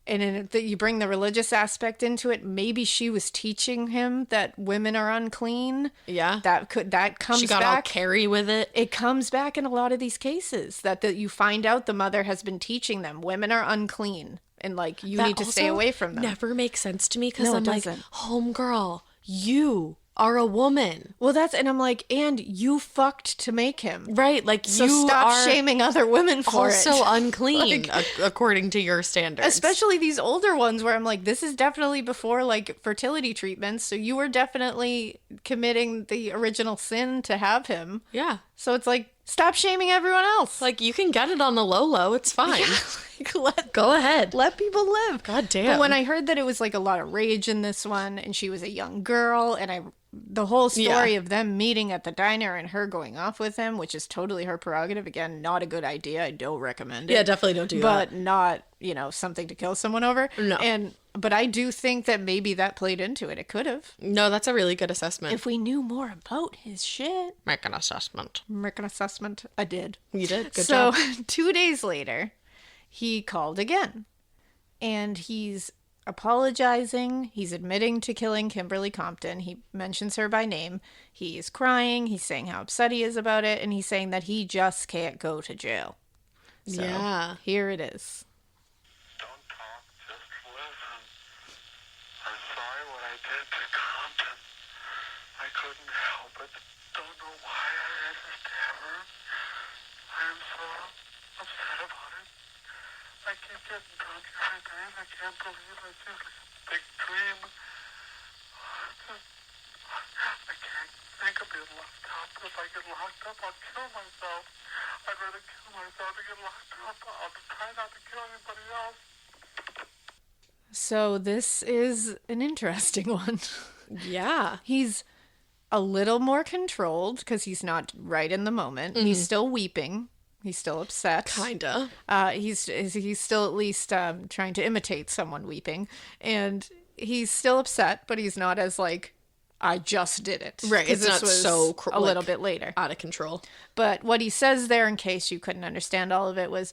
and then you bring the religious aspect into it. Maybe she was teaching him that women are unclean. Yeah. That comes back. She got all Carrie with it. It comes back in a lot of these cases that you find out the mother has been teaching them women are unclean and like you That need to stay also away from them. Never makes sense to me because No, I'm it like, doesn't. homegirl, you are a woman. Well, and I'm like, and you fucked to make him. Right, like So you stop are shaming other women for it. also unclean according to your standards. Especially these older ones where I'm like, this is definitely before like fertility treatments. So you were definitely committing the original sin to have him. Yeah. So it's like, stop shaming everyone else. Like, you can get it on the low, it's fine. Go ahead. Let people live. God damn. But when I heard that it was like a lot of rage in this one, and she was a young girl, and the whole story of them meeting at the diner and her going off with him, which is totally her prerogative. Again, not a good idea. I don't recommend it. Yeah, definitely don't do that. But not, something to kill someone over. No. But I do think that maybe that played into it. It could have. No, that's a really good assessment. If we knew more about his shit. Make an assessment. I did. You did? Good job. So 2 days later, he called again. And he's apologizing. He's admitting to killing Kimberly Compton. He mentions her by name. He's crying. He's saying how upset he is about it. And he's saying that he just can't go to jail. So Yeah. Here it is. Don't talk, just listen. I'm sorry what I did to Compton. I couldn't help it. Don't know why I had to stab her. I am so upset getting drunk every night. I can't believe it. It seems like a big dream. I can't think of being locked up. If I get locked up, I'll kill myself. I'd rather kill myself than get locked up. I'll try not to kill anybody else. So this is an interesting one. Yeah. He's a little more controlled because he's not right in the moment. Mm-hmm. He's still weeping. He's still upset. Kinda. He's still at least trying to imitate someone weeping. And he's still upset, but he's not as like, I just did it. Right. It's not so a little bit later. Out of control. But what he says there, in case you couldn't understand all of it, was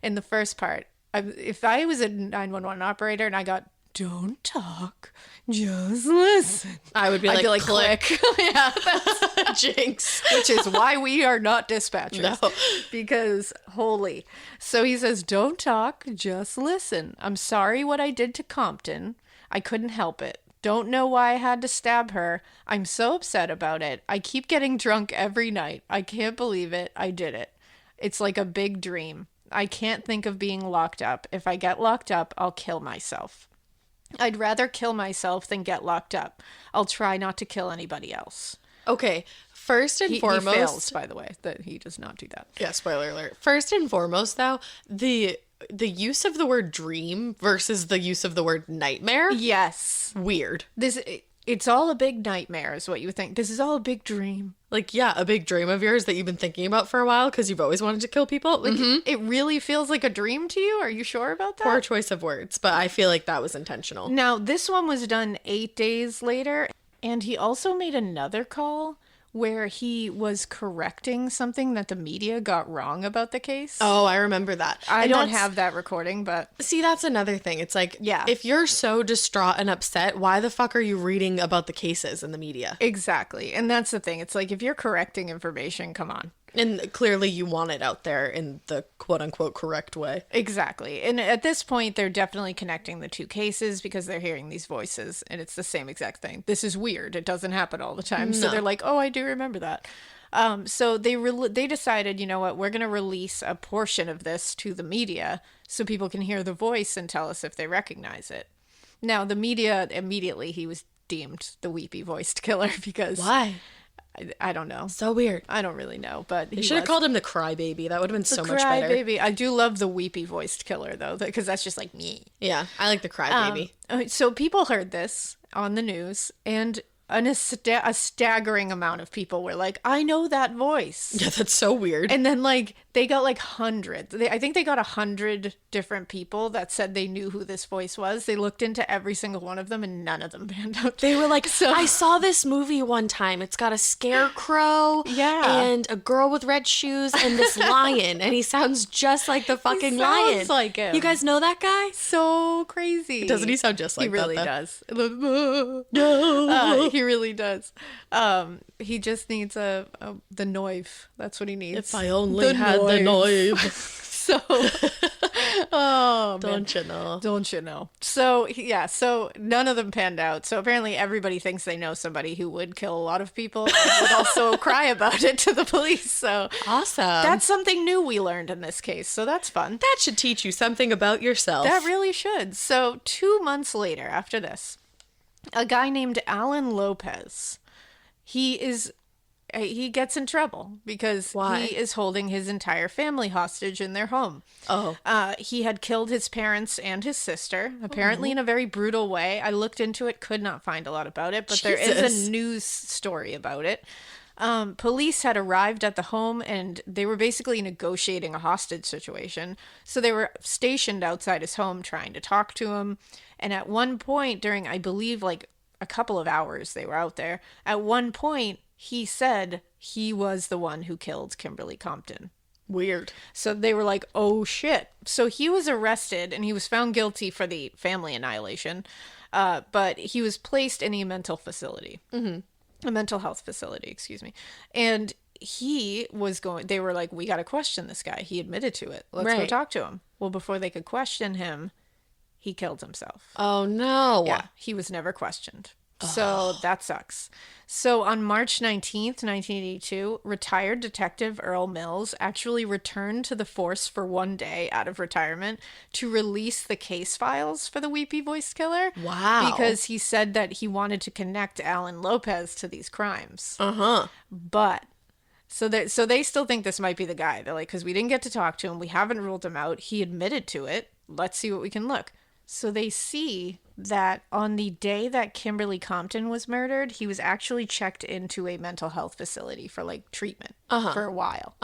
in the first part, if I was a 911 operator and I got, don't talk, just listen, I would be like click. Yeah, that's jinx. Which is why we are not dispatchers. No. Because holy. So he says, don't talk, just listen. I'm sorry what I did to Compton. I couldn't help it. Don't know why I had to stab her. I'm so upset about it. I keep getting drunk every night. I can't believe it. I did it. It's like a big dream. I can't think of being locked up. If I get locked up, I'll kill myself. I'd rather kill myself than get locked up. I'll try not to kill anybody else. Okay, first and foremost... He fails, by the way, that he does not do that. Yeah, spoiler alert. First and foremost, though, the use of the word dream versus the use of the word nightmare? Yes. Weird. It's all a big nightmare is what you would think. This is all a big dream. Like, yeah, a big dream of yours that you've been thinking about for a while because you've always wanted to kill people. Like, it really feels like a dream to you? Are you sure about that? Poor choice of words, but I feel like that was intentional. Now, this one was done 8 days later, and he also made another call where he was correcting something that the media got wrong about the case. Oh, I remember that. I don't have that recording, but... See, that's another thing. It's like, yeah, if you're so distraught and upset, why the fuck are you reading about the cases in the media? Exactly. And that's the thing. It's like, if you're correcting information, come on. And clearly you want it out there in the quote-unquote correct way. Exactly. And at this point, they're definitely connecting the two cases because they're hearing these voices, and it's the same exact thing. This is weird. It doesn't happen all the time. No. So they're like, oh, I do remember that. So they decided, you know what, we're going to release a portion of this to the media so people can hear the voice and tell us if they recognize it. Now, the media, immediately, he was deemed the weepy voiced killer because... Why? I don't know. So weird. I don't really know, but they should have called him the crybaby. That would have been so much better. Crybaby. I do love the weepy voiced killer though, because that's just like me. Yeah, I like the crybaby. So people heard this on the news, and a staggering amount of people were like, I know that voice. Yeah, that's so weird. And then like they got like hundreds. I think they got 100 different people that said they knew who this voice was. They looked into every single one of them, and none of them panned out. They were like, I saw this movie one time. It's got a scarecrow, and a girl with red shoes, and this lion, and he sounds just like the fucking lion. Sounds like him. You guys know that guy? So crazy. Doesn't he sound just like that? He really does. No, he really does. He just needs the noive. That's what he needs. If I only had the noive. So, oh, don't you know? Don't you know? So, yeah, so none of them panned out. So apparently everybody thinks they know somebody who would kill a lot of people and would also cry about it to the police. So awesome. That's something new we learned in this case. So that's fun. That should teach you something about yourself. That really should. So 2 months later, after this, a guy named Alan Lopez, he gets in trouble because he is holding his entire family hostage in their home. Oh. He had killed his parents and his sister, apparently in a very brutal way. I looked into it, could not find a lot about it, but there is a news story about it. Police had arrived at the home, and they were basically negotiating a hostage situation. So they were stationed outside his home trying to talk to him. And at one point during, I believe, like a couple of hours they were out there, at one point, he said he was the one who killed Kimberly Compton. Weird. So they were like, oh shit. So he was arrested and he was found guilty for the family annihilation. But he was placed in a mental facility. Mm-hmm. A mental health facility, excuse me. And they were like, we got to question this guy. He admitted to it. Let's go talk to him. Well, before they could question him, he killed himself. Oh no. Yeah. He was never questioned. So that sucks. So on March 19th, 1982, retired Detective Earl Mills actually returned to the force for one day out of retirement to release the case files for the Weepy voice killer. Wow. Because he said that he wanted to connect Alan Lopez to these crimes. Uh-huh. But so they still think this might be the guy. They're like, because we didn't get to talk to him. We haven't ruled him out. He admitted to it. Let's see what we can look. So they see that on the day that Kimberly Compton was murdered, he was actually checked into a mental health facility for like treatment for a while.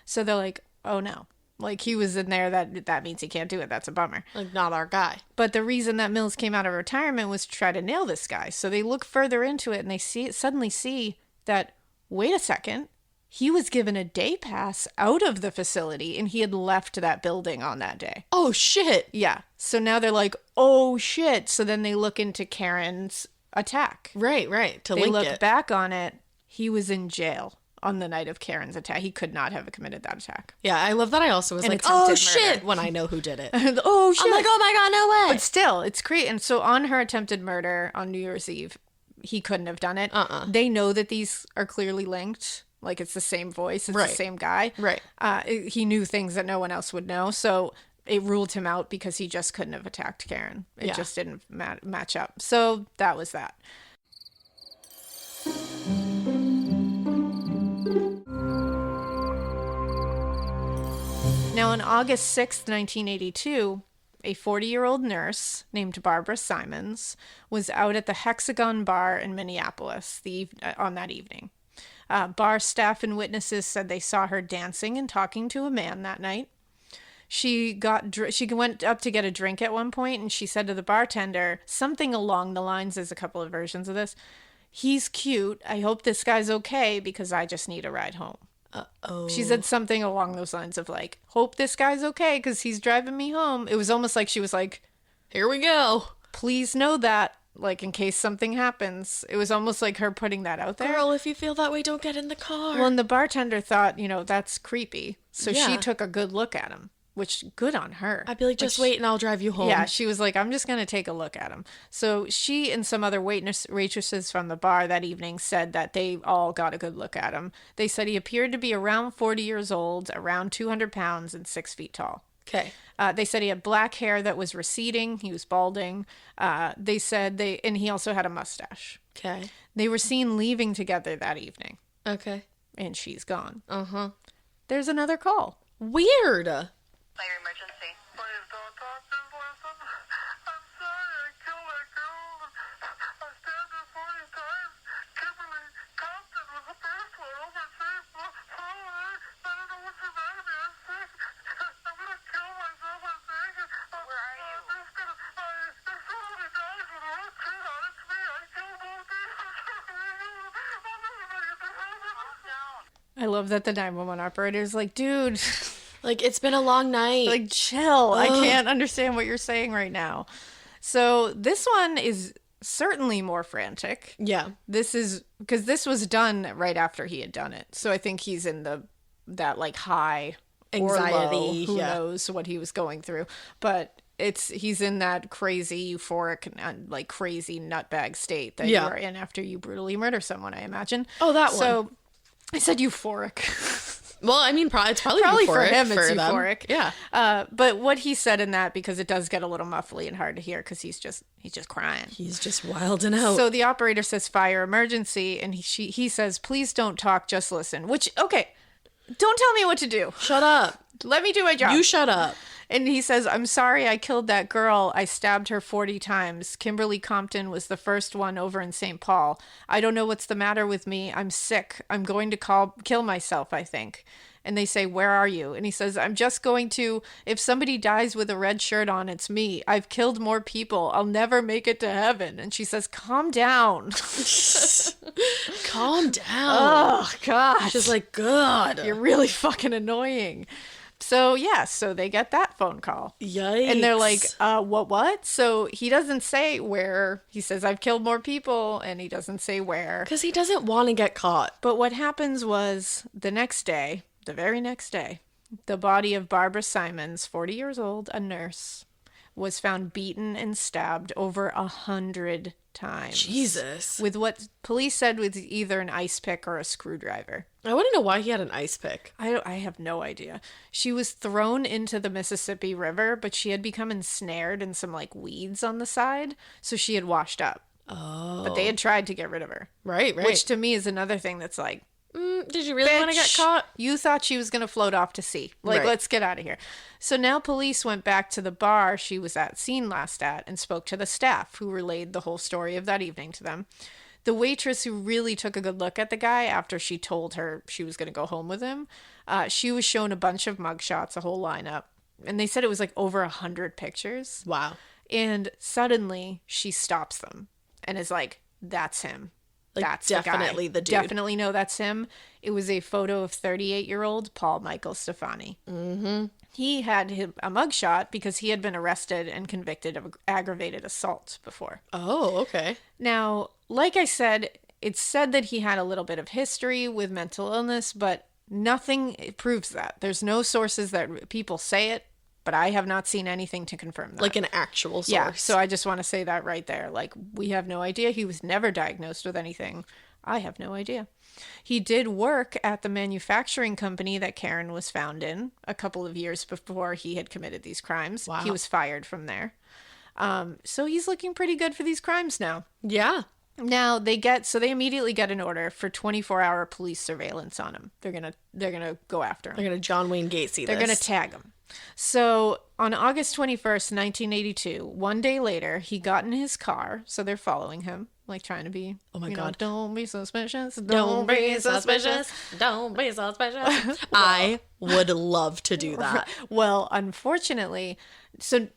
So they're like, oh no, like he was in there. That means he can't do it. That's a bummer. Like, not our guy. But the reason that Mills came out of retirement was to try to nail this guy. So they look further into it and they suddenly see that, wait a second, he was given a day pass out of the facility and he had left that building on that day. Oh, shit. Yeah. So now they're like, oh, shit. So then they look into Karen's attack. Right. They look back on it. He was in jail on the night of Karen's attack. He could not have committed that attack. Yeah, I love that. I also was An like, attempted oh, murder. shit, when I know who did it. Oh, shit. I'm like, oh my God, no way. But still, it's crazy. And so on her attempted murder on New Year's Eve, he couldn't have done it. They know that these are clearly linked. Like, it's the same voice. It's the same guy. Right. He knew things that no one else would know. So it ruled him out because he just couldn't have attacked Karen. It just didn't match up. So that was that. Now, on August 6th, 1982, a 40-year-old nurse named Barbara Simons was out at the Hexagon Bar in Minneapolis on that evening. Bar staff and witnesses said they saw her dancing and talking to a man that night. She went up to get a drink at one point, and she said to the bartender something along the lines, there's a couple of versions of this, "He's cute. I hope this guy's okay because I just need a ride home." Uh-oh. She said something along those lines of like, hope this guy's okay because he's driving me home. It was almost like she was like, here we go. Please know that, like, in case something happens. It was almost like her putting that out there. Girl, if you feel that way, don't get in the car. Well, and the bartender thought, that's creepy. So she Yeah. took a good look at him, which good on her. I'd be like, just wait and I'll drive you home. Yeah, she was like, I'm just going to take a look at him. So she and some other waitresses from the bar that evening said that they all got a good look at him. They said he appeared to be around 40 years old, around 200 pounds, and 6 feet tall. Okay. They said he had black hair that was receding. He was balding. They said and he also had a mustache. Okay. They were seen leaving together that evening. Okay. And she's gone. Uh-huh. There's another call. Weird. Fire emergency. Please don't talk to listen. I'm sorry I killed that girl. I stabbed her 40 times. Kimberly Compton was the first one. Over safe. I don't know what's the matter with me. I'm sick. I'm gonna kill myself. I'm sick. Where are you? I'm just gonna. If somebody dies with a roast kid on, it's me. I killed both of you. I'll never make it to heaven. Calm down. I love that the 911 operator's like, dude. Like, it's been a long night. Like, chill. I can't understand what you're saying right now. So this one is certainly more frantic. Yeah. This is because this was done right after he had done it. So I think he's in that like high anxiety. Or low. Who knows what he was going through. But he's in that crazy euphoric, like crazy nutbag state that you are in after you brutally murder someone, I imagine. Oh, that one. So I said euphoric. Well, I mean, it's probably for euphoric him. It's for them. euphoric. Yeah. But what he said in that, because it does get a little muffly and hard to hear, because he's just crying. He's just wilding out. So the operator says fire emergency, and he says, please don't talk, just listen. Which, okay, don't tell me what to do. Shut up. Let me do my job. You shut up. And he says, I'm sorry I killed that girl. I stabbed her 40 times. Kimberly Compton was the first one over in St. Paul. I don't know what's the matter with me. I'm sick. I'm going to kill myself, I think. And they say, where are you? And he says, I'm just going to, if somebody dies with a red shirt on, it's me. I've killed more people. I'll never make it to heaven. And she says, calm down. Calm down. Oh, God. She's like, God. You're really fucking annoying. So, so they get that phone call. Yikes. And they're like, what? So he doesn't say where. He says, I've killed more people, and he doesn't say where. Because he doesn't want to get caught. But what happens was the very next day, the body of Barbara Simons, 40 years old, a nurse, was found beaten and stabbed over 100 times. Jesus. With what police said was either an ice pick or a screwdriver. I want to know why he had an ice pick. I have no idea. She was thrown into the Mississippi River, but she had become ensnared in some like weeds on the side, so she had washed up. Oh. But they had tried to get rid of her. Right. Which to me is another thing that's like, did you really want to get caught? You thought she was going to float off to sea. Like, Right. Let's get out of here. So now police went back to the bar she was seen last at and spoke to the staff, who relayed the whole story of that evening to them. The waitress, who really took a good look at the guy after she told her she was going to go home with him, she was shown a bunch of mugshots, a whole lineup. And they said it was like over 100 pictures. Wow. And suddenly she stops them and is like, that's him. Like, That's definitely the dude. Definitely know that's him. It was a photo of 38-year-old Paul Michael Stephani. Mm-hmm. He had a mugshot because he had been arrested and convicted of aggravated assault before. Oh, okay. Now, like I said, it's said that he had a little bit of history with mental illness, but nothing proves that. There's no sources that people say it, but I have not seen anything to confirm that. Like an actual source. Yeah, so I just want to say that right there. Like, we have no idea. He was never diagnosed with anything. I have no idea. He did work at the manufacturing company that Karen was found in a couple of years before he had committed these crimes. Wow. He was fired from there. So he's looking pretty good for these crimes now. Yeah. Now they immediately get an order for 24-hour police surveillance on him. They're gonna go after him. They're going to John Wayne Gacy They're this. going to tag him. So on August 21st, 1982, one day later, he got in his car. So they're following him, like trying to be, oh my God. Don't be suspicious. Don't be suspicious. Don't be suspicious. I would love to do that. Well, unfortunately, so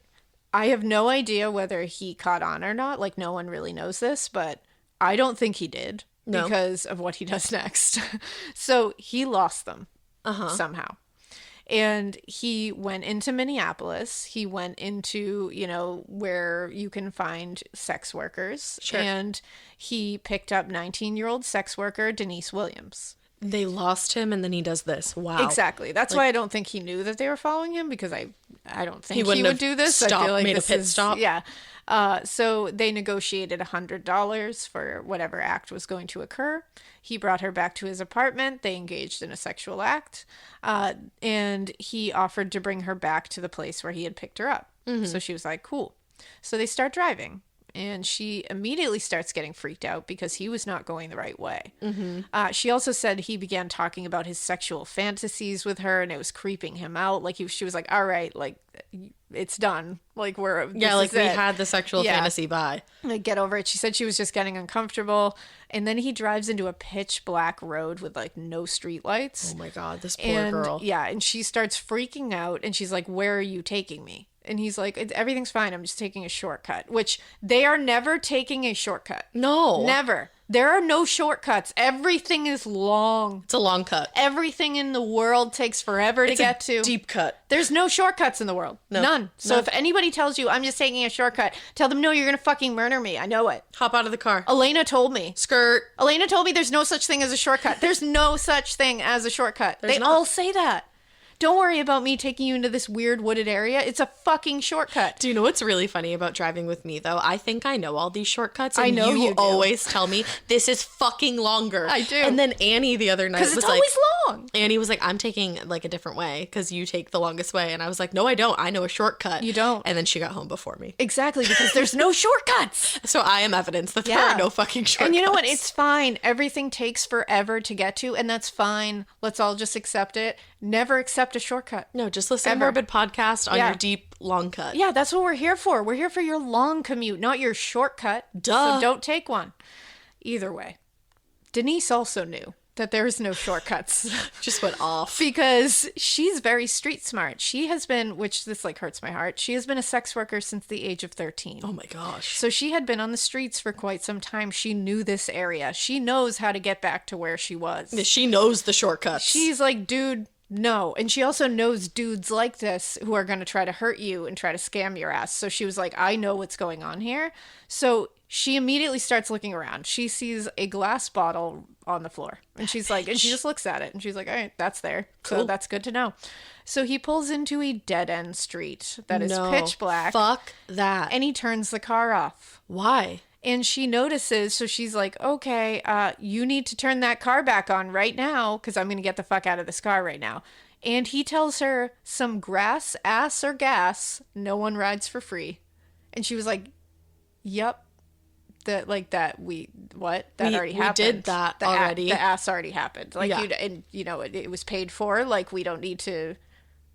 I have no idea whether he caught on or not. Like, no one really knows this, but I don't think he did because of what he does next. So he lost them somehow. And he went into Minneapolis. He went into, where you can find sex workers. Sure. And he picked up 19-year-old sex worker Denise Williams. They lost him and then he does this. Wow. Exactly. That's why I don't think he knew that they were following him, because I don't think he would do this. I feel like made a this pit is, stop. Yeah. So they negotiated $100 for whatever act was going to occur. He brought her back to his apartment. They engaged in a sexual act. And he offered to bring her back to the place where he had picked her up. Mm-hmm. So she was like, cool. So they start driving. And she immediately starts getting freaked out because he was not going the right way. Mm-hmm. She also said he began talking about his sexual fantasies with her, and it was creeping him out. Like she was like, all right, like, it's done. Like, we had the sexual fantasy by. Like, get over it. She said she was just getting uncomfortable. And then he drives into a pitch black road with like no street lights. Oh my God, this poor girl. Yeah. And she starts freaking out and she's like, where are you taking me? And he's like, everything's fine. I'm just taking a shortcut, which they are never taking a shortcut. No. Never. There are no shortcuts. Everything is long. It's a long cut. Everything in the world takes forever to get to. Deep cut. There's no shortcuts in the world. No. None. So if anybody tells you I'm just taking a shortcut, tell them, no, you're going to fucking murder me. I know it. Hop out of the car. Alaina told me. Skirt. Alaina told me there's no such thing as a shortcut. There's no such thing as a shortcut. They not. all say that. Don't worry about me taking you into this weird wooded area. It's a fucking shortcut. Do you know what's really funny about driving with me, though? I think I know all these shortcuts, and I know you do. always tell me, this is fucking longer. I do. And then Annie the other night was it's like... always long. Annie was like, I'm taking, like, a different way, because you take the longest way. And I was like, no, I don't. I know a shortcut. You don't. And then she got home before me. Exactly, because there's no shortcuts. So I am evidence that there are no fucking shortcuts. And you know what? It's fine. Everything takes forever to get to, and that's fine. Let's all just accept it. Never accept a shortcut. No, just listen to Morbid Podcast on your deep, long cut. Yeah, that's what we're here for. We're here for your long commute, not your shortcut. Duh. So don't take one. Either way. Denise also knew that there is no shortcuts. Just went off. Because she's very street smart. She has been, which this like hurts my heart, she has been a sex worker since the age of 13. Oh my gosh. So she had been on the streets for quite some time. She knew this area. She knows how to get back to where she was. She knows the shortcuts. She's like, dude, no. And she also knows dudes like this who are going to try to hurt you and try to scam your ass. So she was like, I know what's going on here. So she immediately starts looking around. She sees a glass bottle on the floor. And she's like, and she just looks at it. And she's like, all right, that's there. Cool. So that's good to know. So he pulls into a dead-end street that is pitch black. Fuck that. And he turns the car off. Why? And she notices, so she's like, okay, you need to turn that car back on right now because I'm going to get the fuck out of this car right now. And he tells her some grass, ass, or gas, no one rides for free. And she was like, yep. That already happened. We did that already. The ass already happened. Like, yeah. It was paid for. Like, we don't need to,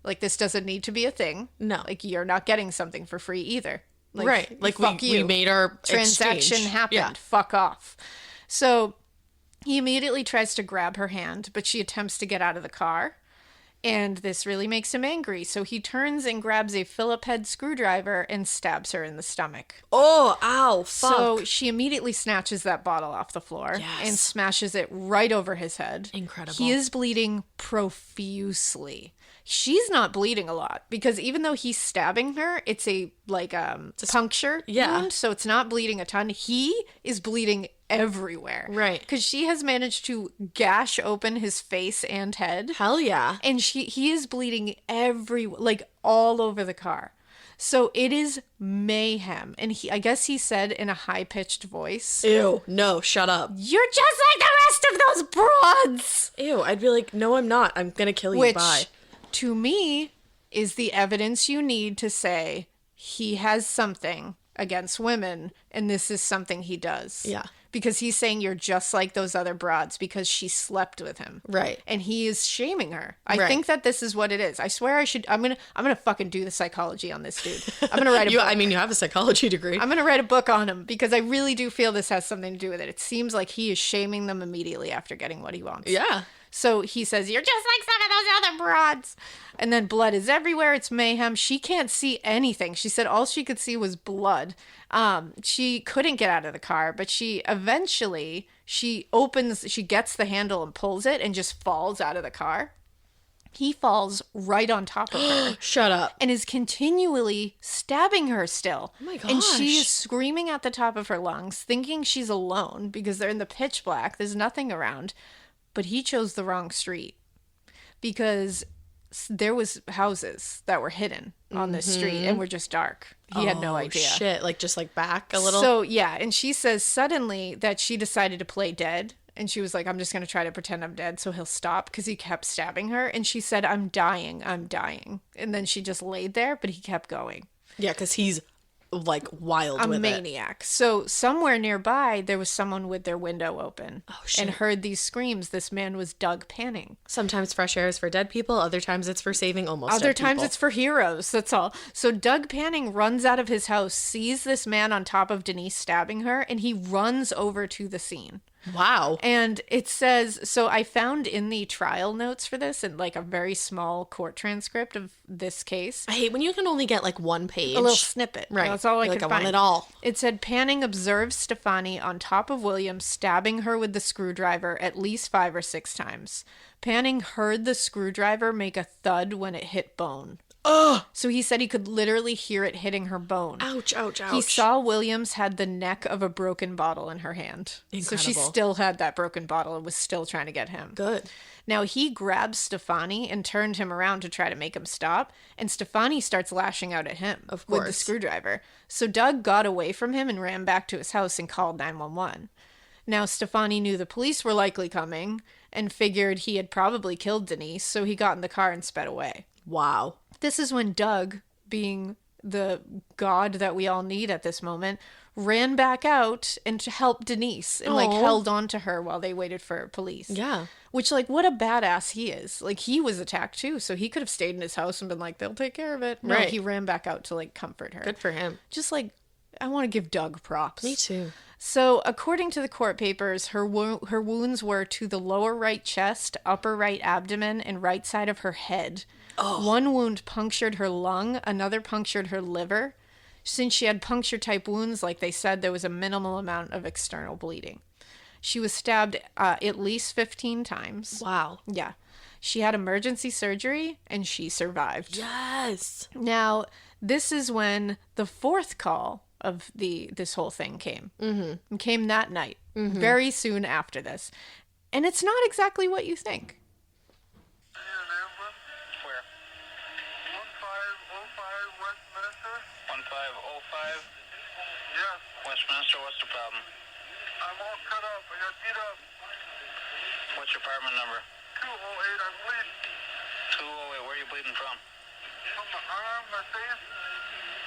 like, this doesn't need to be a thing. No. Like, you're not getting something for free either. Like, right. Like, we made our transaction exchange. happened. Yeah. Fuck off. So he immediately tries to grab her hand, but she attempts to get out of the car. And this really makes him angry. So he turns and grabs a Phillip head screwdriver and stabs her in the stomach. Oh, ow, fuck. So she immediately snatches that bottle off the floor and smashes it right over his head. Incredible. He is bleeding profusely. She's not bleeding a lot because even though he's stabbing her, it's a puncture wound, so it's not bleeding a ton. He is bleeding everywhere. Right. Because she has managed to gash open his face and head. Hell yeah. And he is bleeding all over the car. So it is mayhem. And I guess he said in a high-pitched voice, ew, no, shut up. You're just like the rest of those broads. Ew, I'd be like, no, I'm not. I'm going to kill you. Bye. To me, is the evidence you need to say he has something against women, and this is something he does. Yeah. Because he's saying you're just like those other broads because she slept with him. Right. And he is shaming her. I think that this is what it is. I swear I'm gonna fucking do the psychology on this dude. I'm gonna write a book. I mean, you have a psychology degree. I'm gonna write a book on him because I really do feel this has something to do with it. It seems like he is shaming them immediately after getting what he wants. Yeah. So he says, you're just like some of those other broads. And then blood is everywhere. It's mayhem. She can't see anything. She said all she could see was blood. She couldn't get out of the car, but she gets the handle and pulls it and just falls out of the car. He falls right on top of her. Shut up. And is continually stabbing her still. Oh my gosh. And she is screaming at the top of her lungs, thinking she's alone because they're in the pitch black. There's nothing around. But he chose the wrong street because there was houses that were hidden on the street and were just dark. He had no idea. Shit, just back a little. So, yeah, and she says suddenly that she decided to play dead. And she was like, I'm just going to try to pretend I'm dead so he'll stop because he kept stabbing her. And she said, I'm dying. And then she just laid there, but he kept going. Yeah, because he's wild with it. A maniac. So somewhere nearby, there was someone with their window open. Oh, shit. And heard these screams. This man was Doug Panning. Sometimes fresh air is for dead people. Other times it's for saving almost Other dead times people. it's for heroes. That's all. So Doug Panning runs out of his house, sees this man on top of Denise stabbing her, and he runs over to the scene. Wow. And it says, so I found in the trial notes for this and a very small court transcript of this case. I hate when you can only get one page. A little snippet. Right. That's all I could find. I want it all. It said Panning observed Stephani on top of Williams stabbing her with the screwdriver at least 5 or 6 times. Panning heard the screwdriver make a thud when it hit bone. Ugh. So he said he could literally hear it hitting her bone. Ouch, ouch, ouch. He saw Williams had the neck of a broken bottle in her hand. Incredible. So she still had that broken bottle and was still trying to get him. Good. Now he grabbed Stephani and turned him around to try to make him stop. And Stephani starts lashing out at him of course. With the screwdriver. So Doug got away from him and ran back to his house and called 911. Now Stephani knew the police were likely coming and figured he had probably killed Denise. So he got in the car and sped away. Wow. This is when Doug, being the god that we all need at this moment, ran back out and helped Denise and held on to her while they waited for police. Yeah. Which what a badass he is. He was attacked too, so he could have stayed in his house and been like, they'll take care of it. No, right. He ran back out to comfort her. Good for him. Just I want to give Doug props. Me too. So, according to the court papers, her wounds were to the lower right chest, upper right abdomen, and right side of her head. Oh. One wound punctured her lung, another punctured her liver. Since she had puncture-type wounds, like they said, there was a minimal amount of external bleeding. She was stabbed at least 15 times. Wow. Yeah. She had emergency surgery, and she survived. Yes. Now, this is when the fourth call of this whole thing came. Mm-hmm. It came that night, very soon after this. And it's not exactly what you think. Where? 1505 Westminster. 1505? Yes. Westminster, what's the problem? I'm all cut up. I got beat up. What's your apartment number? 208. I'm bleeding. 208. Where are you bleeding from? From my arm, my face,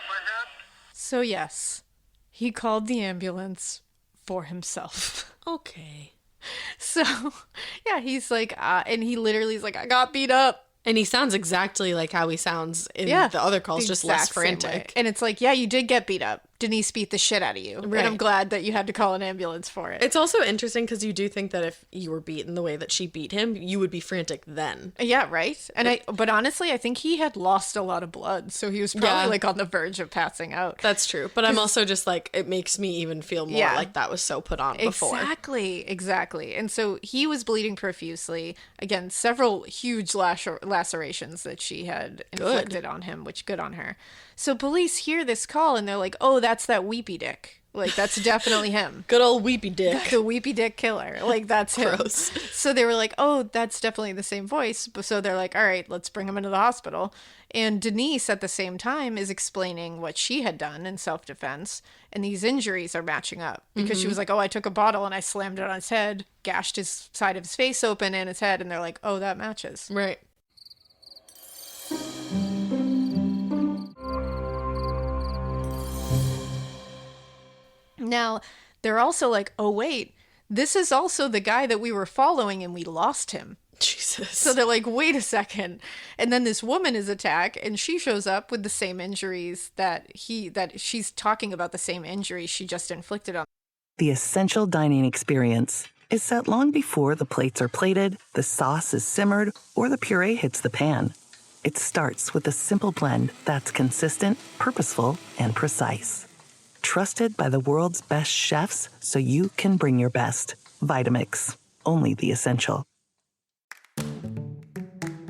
my head. So yes, he called the ambulance for himself. Okay. So, yeah, he's like, and he literally is like, I got beat up. And he sounds exactly like how he sounds in the other calls, just less frantic. And it's like, yeah, you did get beat up. Denise beat the shit out of you. Right. And I'm glad that you had to call an ambulance for it. It's also interesting because you do think that if you were beaten the way that she beat him, you would be frantic then. Yeah, right? And but honestly, I think he had lost a lot of blood. So he was probably like on the verge of passing out. That's true. But I'm also just like, it makes me even feel more like that was so put on before. Exactly. And so he was bleeding profusely. Again, several huge lacerations that she had inflicted on him, which good on her. So police hear this call and they're like, oh, that's that Weepy dick. Like, that's definitely him. Good old Weepy dick. The Weepy dick killer. Like, that's him. Gross. So they were like, oh, that's definitely the same voice. So they're like, all right, let's bring him into the hospital. And Denise, at the same time, is explaining what she had done in self-defense. And these injuries are matching up. Because she was like, oh, I took a bottle and I slammed it on his head, gashed his side of his face open and his head. And they're like, oh, that matches. Right. Now, they're also like, oh, wait, this is also the guy that we were following and we lost him. Jesus. So they're like, wait a second. And then this woman is attacked and she shows up with the same injuries that she's talking about, the same injuries she just inflicted on. The essential dining experience is set long before the plates are plated, the sauce is simmered, or the puree hits the pan. It starts with a simple blend that's consistent, purposeful, and precise. Trusted by the world's best chefs so you can bring your best. Vitamix. Only the essential.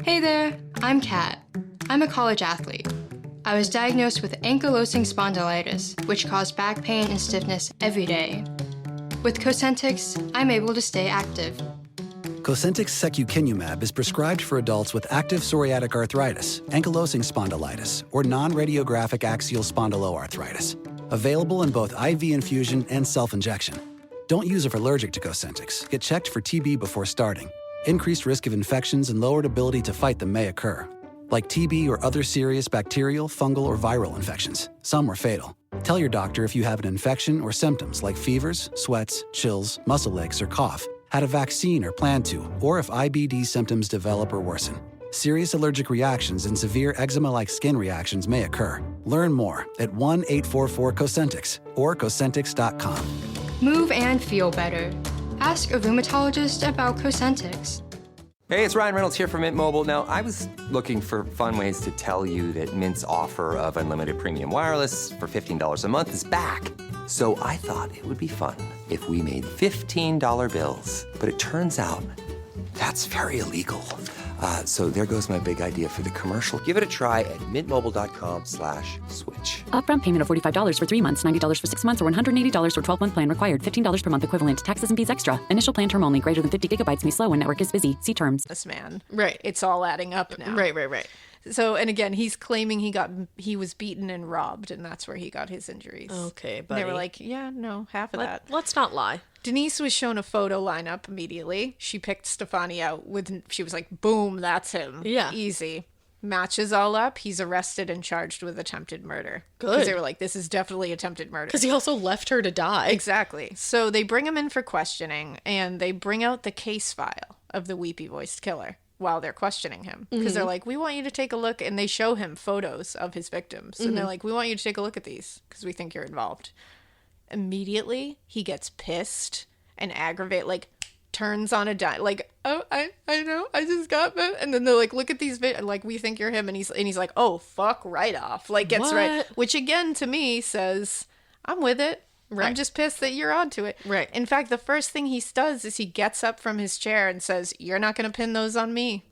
Hey there, I'm Kat. I'm a college athlete. I was diagnosed with ankylosing spondylitis, which caused back pain and stiffness every day. With Cosentyx, I'm able to stay active. Cosentyx secukinumab is prescribed for adults with active psoriatic arthritis, ankylosing spondylitis, or non-radiographic axial spondyloarthritis. Available in both IV infusion and self-injection. Don't use if allergic to Cosentyx. Get checked for TB before starting. Increased risk of infections and lowered ability to fight them may occur, like TB or other serious bacterial, fungal, or viral infections. Some are fatal. Tell your doctor if you have an infection or symptoms like fevers, sweats, chills, muscle aches, or cough, had a vaccine or plan to, or if IBD symptoms develop or worsen. Serious allergic reactions and severe eczema-like skin reactions may occur. Learn more at 1-844-COSENTYX or Cosentyx.com. Move and feel better. Ask a rheumatologist about Cosentyx. Hey, it's Ryan Reynolds here from Mint Mobile. Now, I was looking for fun ways to tell you that Mint's offer of unlimited premium wireless for $15 a month is back. So I thought it would be fun if we made $15 bills. But it turns out that's very illegal. So there goes my big idea for the commercial. Give it a try at mintmobile.com/switch. Upfront payment of $45 for 3 months, $90 for 6 months, or $180 for 12-month plan required. $15 per month equivalent. Taxes and fees extra. Initial plan term only. Greater than 50 gigabytes may slow when network is busy. See terms. This man. Right. It's all adding up now. Right. So, and again, he's claiming he was beaten and robbed, and that's where he got his injuries. Okay, And buddy. they were like, yeah, no, half of that. Let's not lie. Denise was shown a photo lineup immediately. She picked Stephani out she was like, boom, that's him. Yeah. Easy. Matches all up. He's arrested and charged with attempted murder. Good. Because they were like, this is definitely attempted murder. Because he also left her to die. Exactly. So they bring him in for questioning, and they bring out the case file of the Weepy-voiced killer while they're questioning him. Because they're like, we want you to take a look. And they show him photos of his victims. And they're like, we want you to take a look at these because we think you're involved. Immediately, he gets pissed and aggravated, like turns on a dime, like, oh, I know, I just got them. And then they're like, look at these like, we think you're him. And he's like, oh, fuck right off. Like, gets right. Which again, to me, says, I'm with it. Right. I'm just pissed that you're onto it. Right. In fact, the first thing he does is he gets up from his chair and says, you're not going to pin those on me.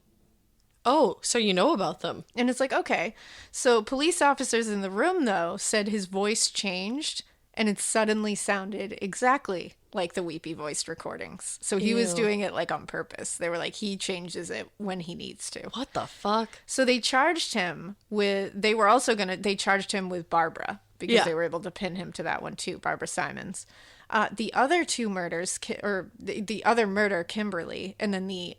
Oh, so you know about them. And it's like, okay. So police officers in the room, though, said his voice changed and it suddenly sounded exactly like the Weepy voiced recordings. So he was doing it like on purpose. They were like, he changes it when he needs to. What the fuck? So they charged him with, they charged him with Barbara because they were able to pin him to that one too, Barbara Simons. The other two murders, the other murder, Kimberly, and then the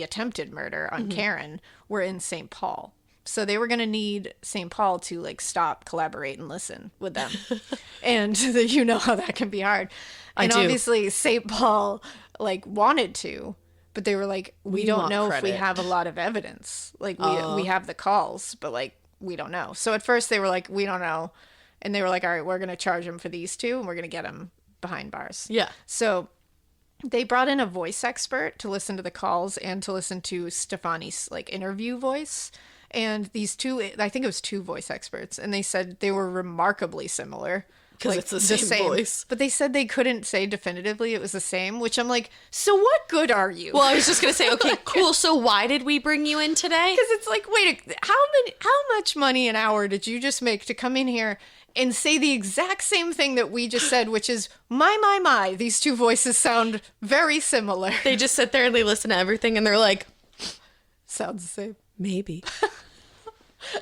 attempted murder on Karen were in St. Paul. So they were going to need St. Paul to like stop, collaborate, and listen with them. And you know how that can be hard. And obviously St. Paul like wanted to, but they were like, we don't know if we have a lot of evidence. Like we have the calls, but like we don't know. So at first they were like, we don't know. And they were like, all right, we're going to charge him for these two and we're going to get him behind bars. Yeah. So they brought in a voice expert to listen to the calls and to listen to Stephani's like interview voice. And these two, I think it was two voice experts, and they said they were remarkably similar. Because it's the same voice. But they said they couldn't say definitively it was the same, which I'm like, so what good are you? Well, I was just going to say, okay, cool. So why did we bring you in today? Because it's like, wait, how much money an hour did you just make to come in here and say the exact same thing that we just said, which is, my, these two voices sound very similar. They just sit there and they listen to everything and they're like, sounds the same. Maybe.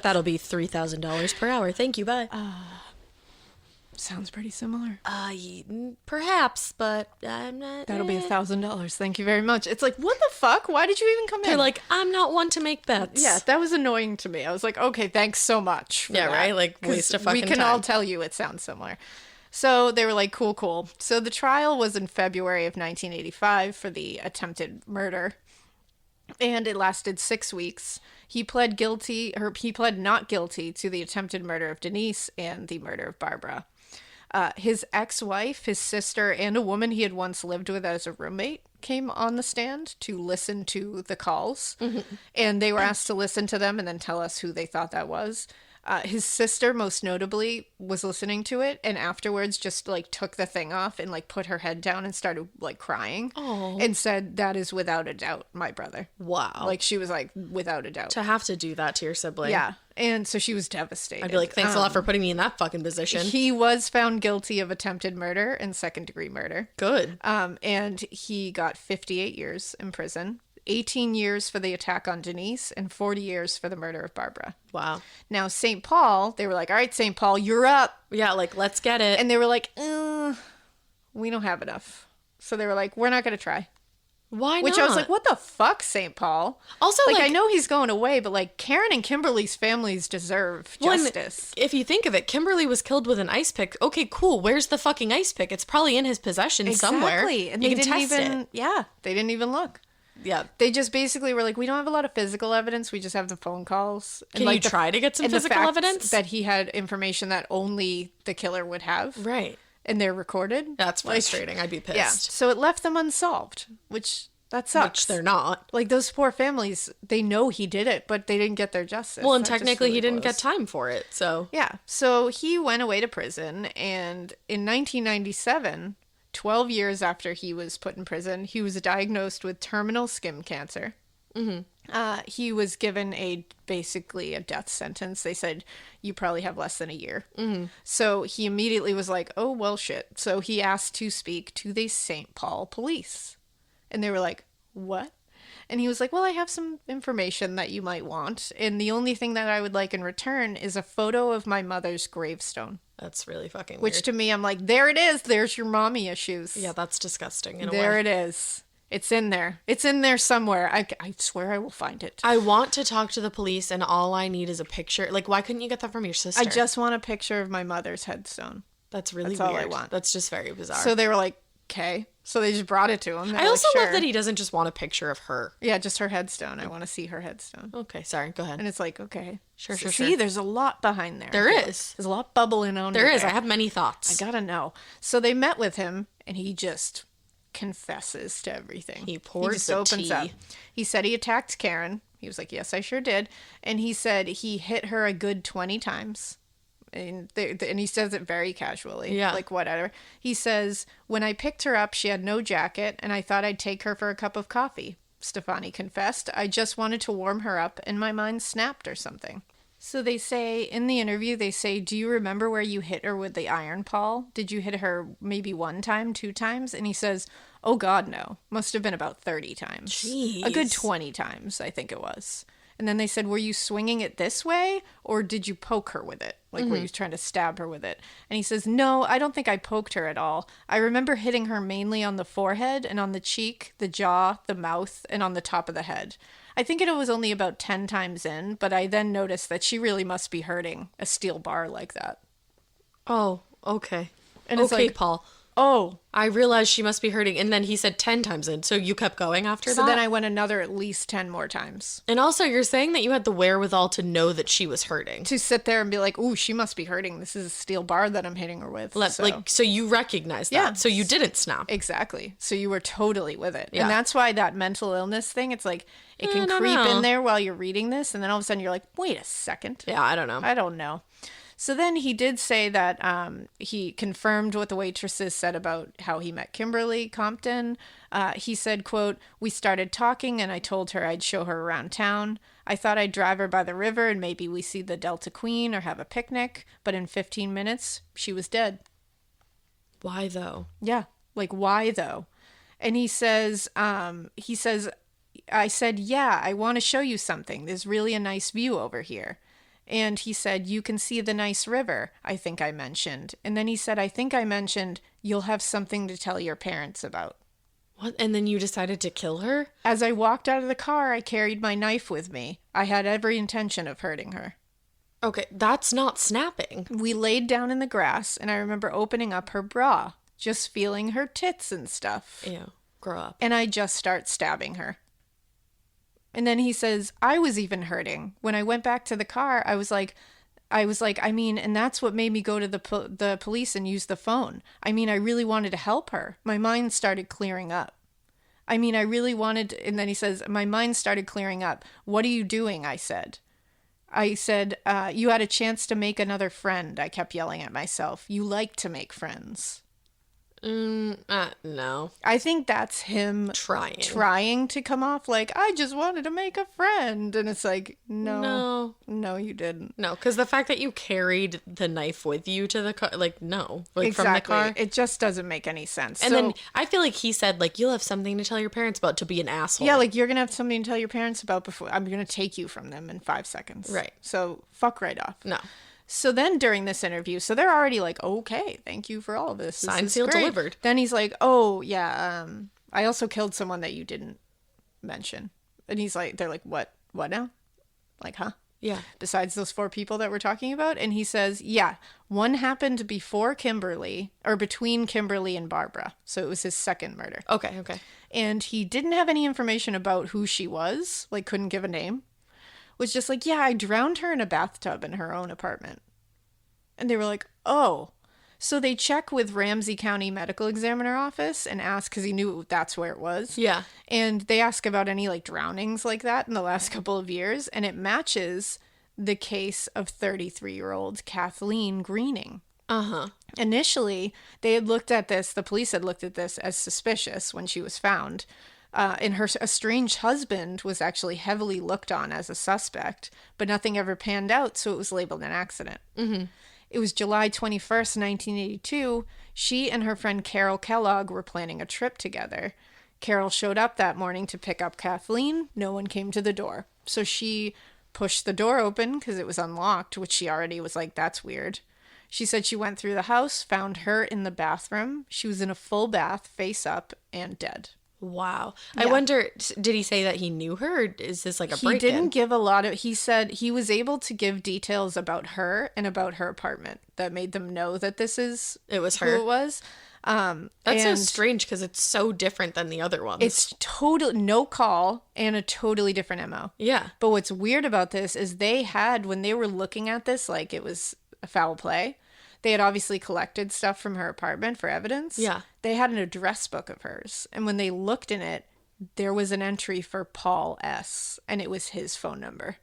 That'll be $3,000 per hour. Thank you, bye. Sounds pretty similar. Perhaps, but I'm not. That'll be $1,000. Thank you very much. It's like, what the fuck? Why did you even come in? They're like, I'm not one to make bets. Yeah, that was annoying to me. I was like, okay, thanks so much. For that. Right? Like, waste of fucking time. We can all tell you it sounds similar. So they were like, cool. So the trial was in February of 1985 for the attempted murder. And it lasted 6 weeks. He pled not guilty to the attempted murder of Denise and the murder of Barbara. His ex-wife, his sister, and a woman he had once lived with as a roommate came on the stand to listen to the calls. And they were asked to listen to them and then tell us who they thought that was. His sister, most notably, was listening to it and afterwards just like took the thing off and like put her head down and started like crying and said, that is without a doubt my brother. Wow. Like she was like, without a doubt. To have to do that to your sibling. Yeah. And so she was devastated. I'd be like, thanks a lot for putting me in that fucking position. He was found guilty of attempted murder and second-degree murder. Good. And he got 58 years in prison. 18 years for the attack on Denise and 40 years for the murder of Barbara. Wow. Now, St. Paul, they were like, all right, St. Paul, you're up. Yeah, like, let's get it. And they were like, we don't have enough. So they were like, we're not going to try. Why not? Which I was like, what the fuck, St. Paul? Also, like, I know he's going away, but like, Karen and Kimberly's families deserve justice. If you think of it, Kimberly was killed with an ice pick. Okay, cool. Where's the fucking ice pick? It's probably in his possession somewhere. Exactly. And they didn't even look. Yeah, they just basically were like, we don't have a lot of physical evidence. We just have the phone calls. Can you try to get some physical evidence? That he had information that only the killer would have. Right. And they're recorded. That's frustrating. I'd be pissed. Yeah. So it left them unsolved, which that sucks. Which they're not. Like those poor families, they know he did it, but they didn't get their justice. Well, and technically he didn't get time for it. So yeah. So he went away to prison, and in 1997... 12 years after he was put in prison, he was diagnosed with terminal skin cancer. He was given basically a death sentence. They said, you probably have less than a year. So he immediately was like, oh, well, shit. So he asked to speak to the St. Paul police. And they were like, what? And he was like, well, I have some information that you might want. And the only thing that I would like in return is a photo of my mother's gravestone. That's really fucking weird. Which to me, I'm like, there it is. There's your mommy issues. Yeah, that's disgusting in a There way. it is. It's in there. It's in there somewhere. I swear I will find it. I want to talk to the police and all I need is a picture. Like, why couldn't you get that from your sister? I just want a picture of my mother's headstone. That's really That's weird. all I want. That's just very bizarre. So they were like, okay. So they just brought it to him. I also love that he doesn't just want a picture of her. Yeah, just her headstone. I want to see her headstone. Okay, sorry. Go ahead. And it's like, okay. Sure. See, there's a lot behind there. There is. There's a lot bubbling on there. There is. I have many thoughts. I gotta know. So they met with him, and he just confesses to everything. He pours the tea. Up. He said he attacked Karen. He was like, yes, I sure did. And he said he hit her a good 20 times. And he says it very casually. Yeah. Like, whatever. He says, when I picked her up, she had no jacket, and I thought I'd take her for a cup of coffee. Stephani confessed. I just wanted to warm her up and my mind snapped or something. So they say, in the interview, they say, do you remember where you hit her with the iron, Paul? Did you hit her maybe 1 time, 2 times? And he says, oh, God, no. Must have been about 30 times. Jeez. A good 20 times, I think it was. And then they said, were you swinging it this way, or did you poke her with it? Like, were you trying to stab her with it? And he says, no, I don't think I poked her at all. I remember hitting her mainly on the forehead and on the cheek, the jaw, the mouth, and on the top of the head. I think it was only about 10 times in, but I then noticed that she really must be hurting a steel bar like that. Oh, okay. And it's okay, like, Paul. Oh. I realized she must be hurting. And then he said 10 times in. So you kept going after that? So then I went another at least 10 more times. And also, you're saying that you had the wherewithal to know that she was hurting. To sit there and be like, ooh, she must be hurting. This is a steel bar that I'm hitting her with. So you recognized that. Yeah. So you didn't snap. Exactly. So you were totally with it. Yeah. And that's why that mental illness thing, it's like, it can creep in there while you're reading this. And then all of a sudden you're like, wait a second. Yeah, I don't know. So then he did say that he confirmed what the waitresses said about how he met Kimberly Compton. He said, quote, we started talking and I told her I'd show her around town. I thought I'd drive her by the river and maybe we see the Delta Queen or have a picnic. But in 15 minutes, she was dead. Why though? Yeah. Like, why though? And he says, I said, yeah, I want to show you something. There's really a nice view over here. And he said, you can see the nice river, I think I mentioned. And then he said, I think I mentioned, you'll have something to tell your parents about. What? And then you decided to kill her? As I walked out of the car, I carried my knife with me. I had every intention of hurting her. Okay, that's not snapping. We laid down in the grass, and I remember opening up her bra, just feeling her tits and stuff. Ew, grow up. And I just start stabbing her. And then he says, I was even hurting. When I went back to the car, I was like, I mean, and that's what made me go to the police and use the phone. I mean, I really wanted to help her. My mind started clearing up. I mean, I really wanted, and then he says, my mind started clearing up. What are you doing? I said, you had a chance to make another friend. I kept yelling at myself. You like to make friends. No. I think that's him trying to come off like, I just wanted to make a friend. And it's like, no, you didn't. No, because the fact that you carried the knife with you to the car, like, no. Like, exactly. from the car. It just doesn't make any sense. And then I feel like he said, like, you'll have something to tell your parents about, to be an asshole. Yeah, like, you're going to have something to tell your parents about before I'm going to take you from them in 5 seconds. Right. So fuck right off. No. So then during this interview, so they're already like, okay, thank you for all of this. Signed, sealed, delivered. Then he's like, oh, yeah, I also killed someone that you didn't mention. And he's like, they're like, what now? Like, huh? Yeah. Besides those 4 people that we're talking about? And he says, yeah, one happened before Kimberly, or between Kimberly and Barbara. So it was his second murder. Okay. And he didn't have any information about who she was, like couldn't give a name. Was just like, yeah, I drowned her in a bathtub in her own apartment. And they were like, oh. So they check with Ramsey County Medical Examiner Office and ask, because he knew that's where it was. Yeah. And they ask about any like drownings like that in the last couple of years. And it matches the case of 33-year-old Kathleen Greening. Uh-huh. Initially, they had looked at this, the police had looked at this as suspicious when she was found. And her estranged husband was actually heavily looked on as a suspect, but nothing ever panned out, so it was labeled an accident. Mm-hmm. It was July 21st, 1982. She and her friend Carol Kellogg were planning a trip together. Carol showed up that morning to pick up Kathleen. No one came to the door. So she pushed the door open because it was unlocked, which she already was like, that's weird. She said she went through the house, found her in the bathroom. She was in a full bath, face up, and dead. Wow. Yeah. I wonder, did he say that he knew her, or is this like a break-in? He didn't give a lot of, he said he was able to give details about her and about her apartment that made them know that it was her. Who it was. That's so strange because it's so different than the other ones. It's totally no call and a totally different MO. Yeah. But what's weird about this is they had, when they were looking at this like it was a foul play, they had obviously collected stuff from her apartment for evidence. Yeah. They had an address book of hers. And when they looked in it, there was an entry for Paul S. And it was his phone number.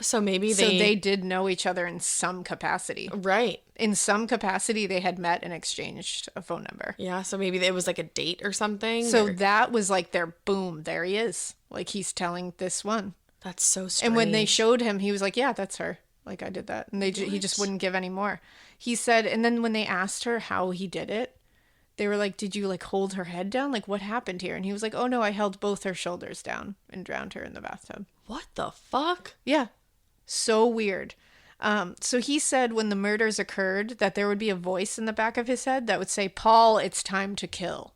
So maybe So they did know each other in some capacity. Right. In some capacity, they had met and exchanged a phone number. Yeah, so maybe it was like a date or something. So that was like their boom. There he is. Like he's telling this one. That's so strange. And when they showed him, he was like, yeah, that's her. Like I did that. And he just wouldn't give any more. He said, and then when they asked her how he did it, they were like, did you like hold her head down? Like what happened here? And he was like, oh no, I held both her shoulders down and drowned her in the bathtub. What the fuck? Yeah. So weird. So he said when the murders occurred that there would be a voice in the back of his head that would say, Paul, it's time to kill.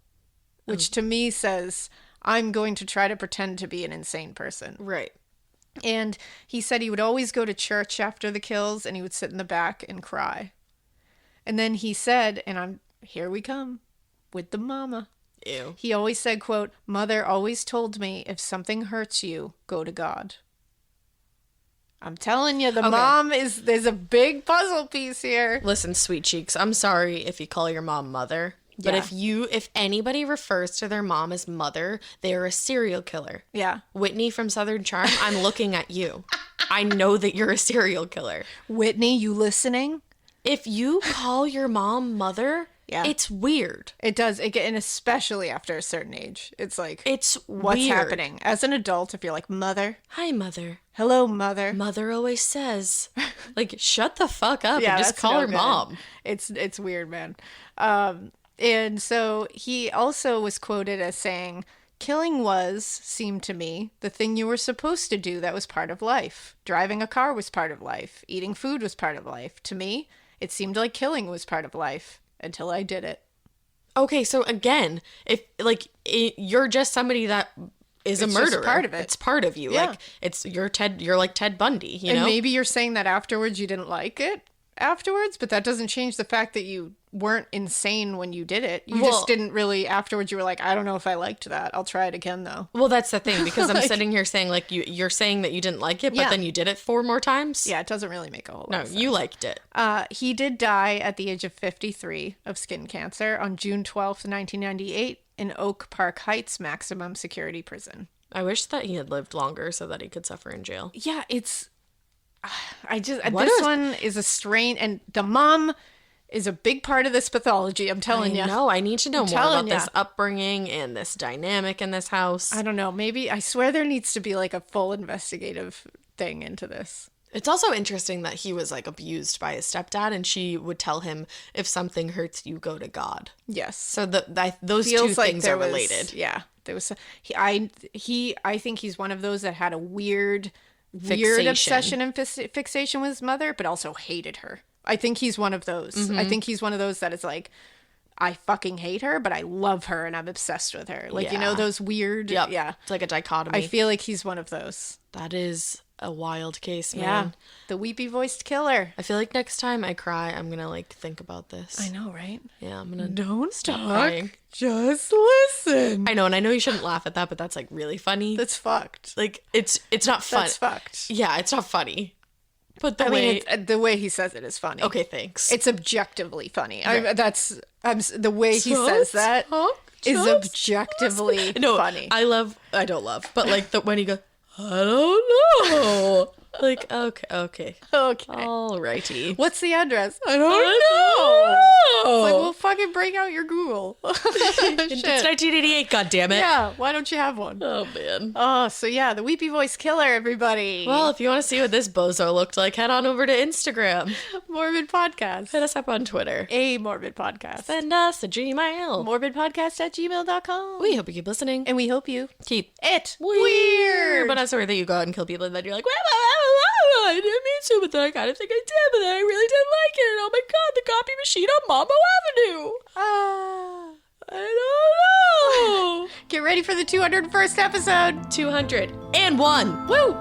Which to me says, I'm going to try to pretend to be an insane person. Right. And he said he would always go to church after the kills and he would sit in the back and cry. And then he said, and here we come with the mama. Ew. He always said, quote, Mother always told me if something hurts you, go to God. I'm telling you, mom there's a big puzzle piece here. Listen, sweet cheeks, I'm sorry if you call your mom mother. But if anybody refers to their mom as mother, they are a serial killer. Yeah. Whitney from Southern Charm, I'm looking at you. I know that you're a serial killer. Whitney, you listening? If you call your mom mother, it's weird. It does. And especially after a certain age. It's like, what's weird. happening? As an adult, if you're like, mother. Hi, mother. Hello, mother. Mother always says. Like, shut the fuck up and just call her mom. It's weird, man. And so he also was quoted as saying, killing seemed to me, the thing you were supposed to do that was part of life. Driving a car was part of life. Eating food was part of life. To me, it seemed like killing was part of life until I did it. Okay, so again, if you're just somebody that is a murderer. Just part of it. It's part of you. Yeah. Like you're like Ted Bundy, you know? And maybe you're saying that afterwards you didn't like it afterwards, but that doesn't change the fact that you weren't insane when you did it. You just didn't really afterwards. You were like, I don't know if I liked that. I'll try it again though. Well, that's the thing, because I'm sitting here saying like you're saying that you didn't like it, but then you did it 4 more times. Yeah, it doesn't really make a whole lot of sense. You liked it. He did die at the age of 53 of skin cancer on June 12th, 1998 in Oak Park Heights maximum security prison. I wish that he had lived longer so that he could suffer in jail. Yeah, this one is a strain, and the mom is a big part of this pathology. I'm telling you. No, I need to know more about this upbringing and this dynamic in this house. I don't know. Maybe, I swear there needs to be like a full investigative thing into this. It's also interesting that he was like abused by his stepdad, and she would tell him, if something hurts you, go to God. Yes. So those two things are related. Yeah. There was I think he's one of those that had a weird obsession and fixation with his mother, but also hated her. I think he's one of those. Mm-hmm. I think he's one of those that is like, I fucking hate her, but I love her and I'm obsessed with her. Like, you know, those weird... Yep. Yeah. It's like a dichotomy. I feel like he's one of those. That is a wild case, man. Yeah. The weepy voiced killer. I feel like next time I cry, I'm gonna like think about this. I know, right? Yeah, I'm gonna... Don't stop crying. Just listen. I know, and I know you shouldn't laugh at that, but that's like really funny. That's fucked. Like, it's not fun. That's fucked. Yeah, it's not funny. But the way he says it is funny. Okay, thanks. It's objectively funny. Okay. The way he says that is objectively funny. I don't love, but like when he goes, I don't know. Like, okay. Alrighty. What's the address? I don't know. It's like, well, fucking bring out your Google. It's 1988, goddammit. Yeah, why don't you have one? Oh, man. Oh, so yeah, the weepy voice killer, everybody. Well, if you want to see what this bozo looked like, head on over to Instagram. Morbid Podcast. Hit us up on Twitter. A Morbid Podcast. Send us a Gmail. morbidpodcast@gmail.com. We hope you keep listening. And we hope you keep it weird. But I'm sorry that you go out and kill people and then you're like, I didn't mean to, but then I kind of think I did, but then I really didn't like it. And oh my god, the copy machine on Mambo Avenue. I don't know. Get ready for the 201st episode. 201. Woo!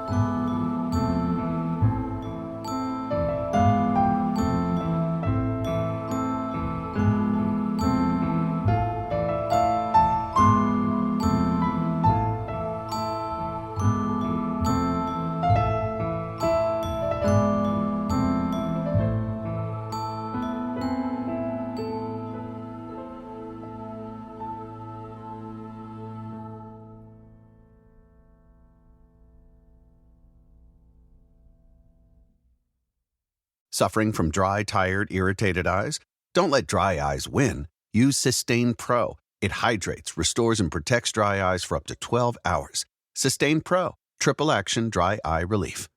Suffering from dry, tired, irritated eyes? Don't let dry eyes win. Use Sustain Pro. It hydrates, restores, and protects dry eyes for up to 12 hours. Sustain Pro. Triple action dry eye relief.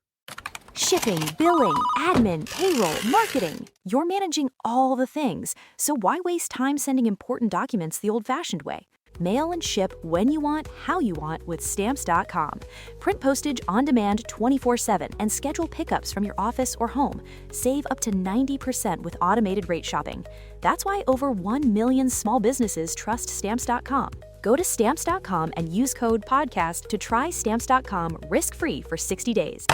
Shipping, billing, admin, payroll, marketing. You're managing all the things, so why waste time sending important documents the old-fashioned way? Mail and ship when you want, how you want with Stamps.com. Print postage on demand 24/7 and schedule pickups from your office or home. Save up to 90% with automated rate shopping. That's why over 1 million small businesses trust Stamps.com. Go to Stamps.com and use code PODCAST to try Stamps.com risk-free for 60 days.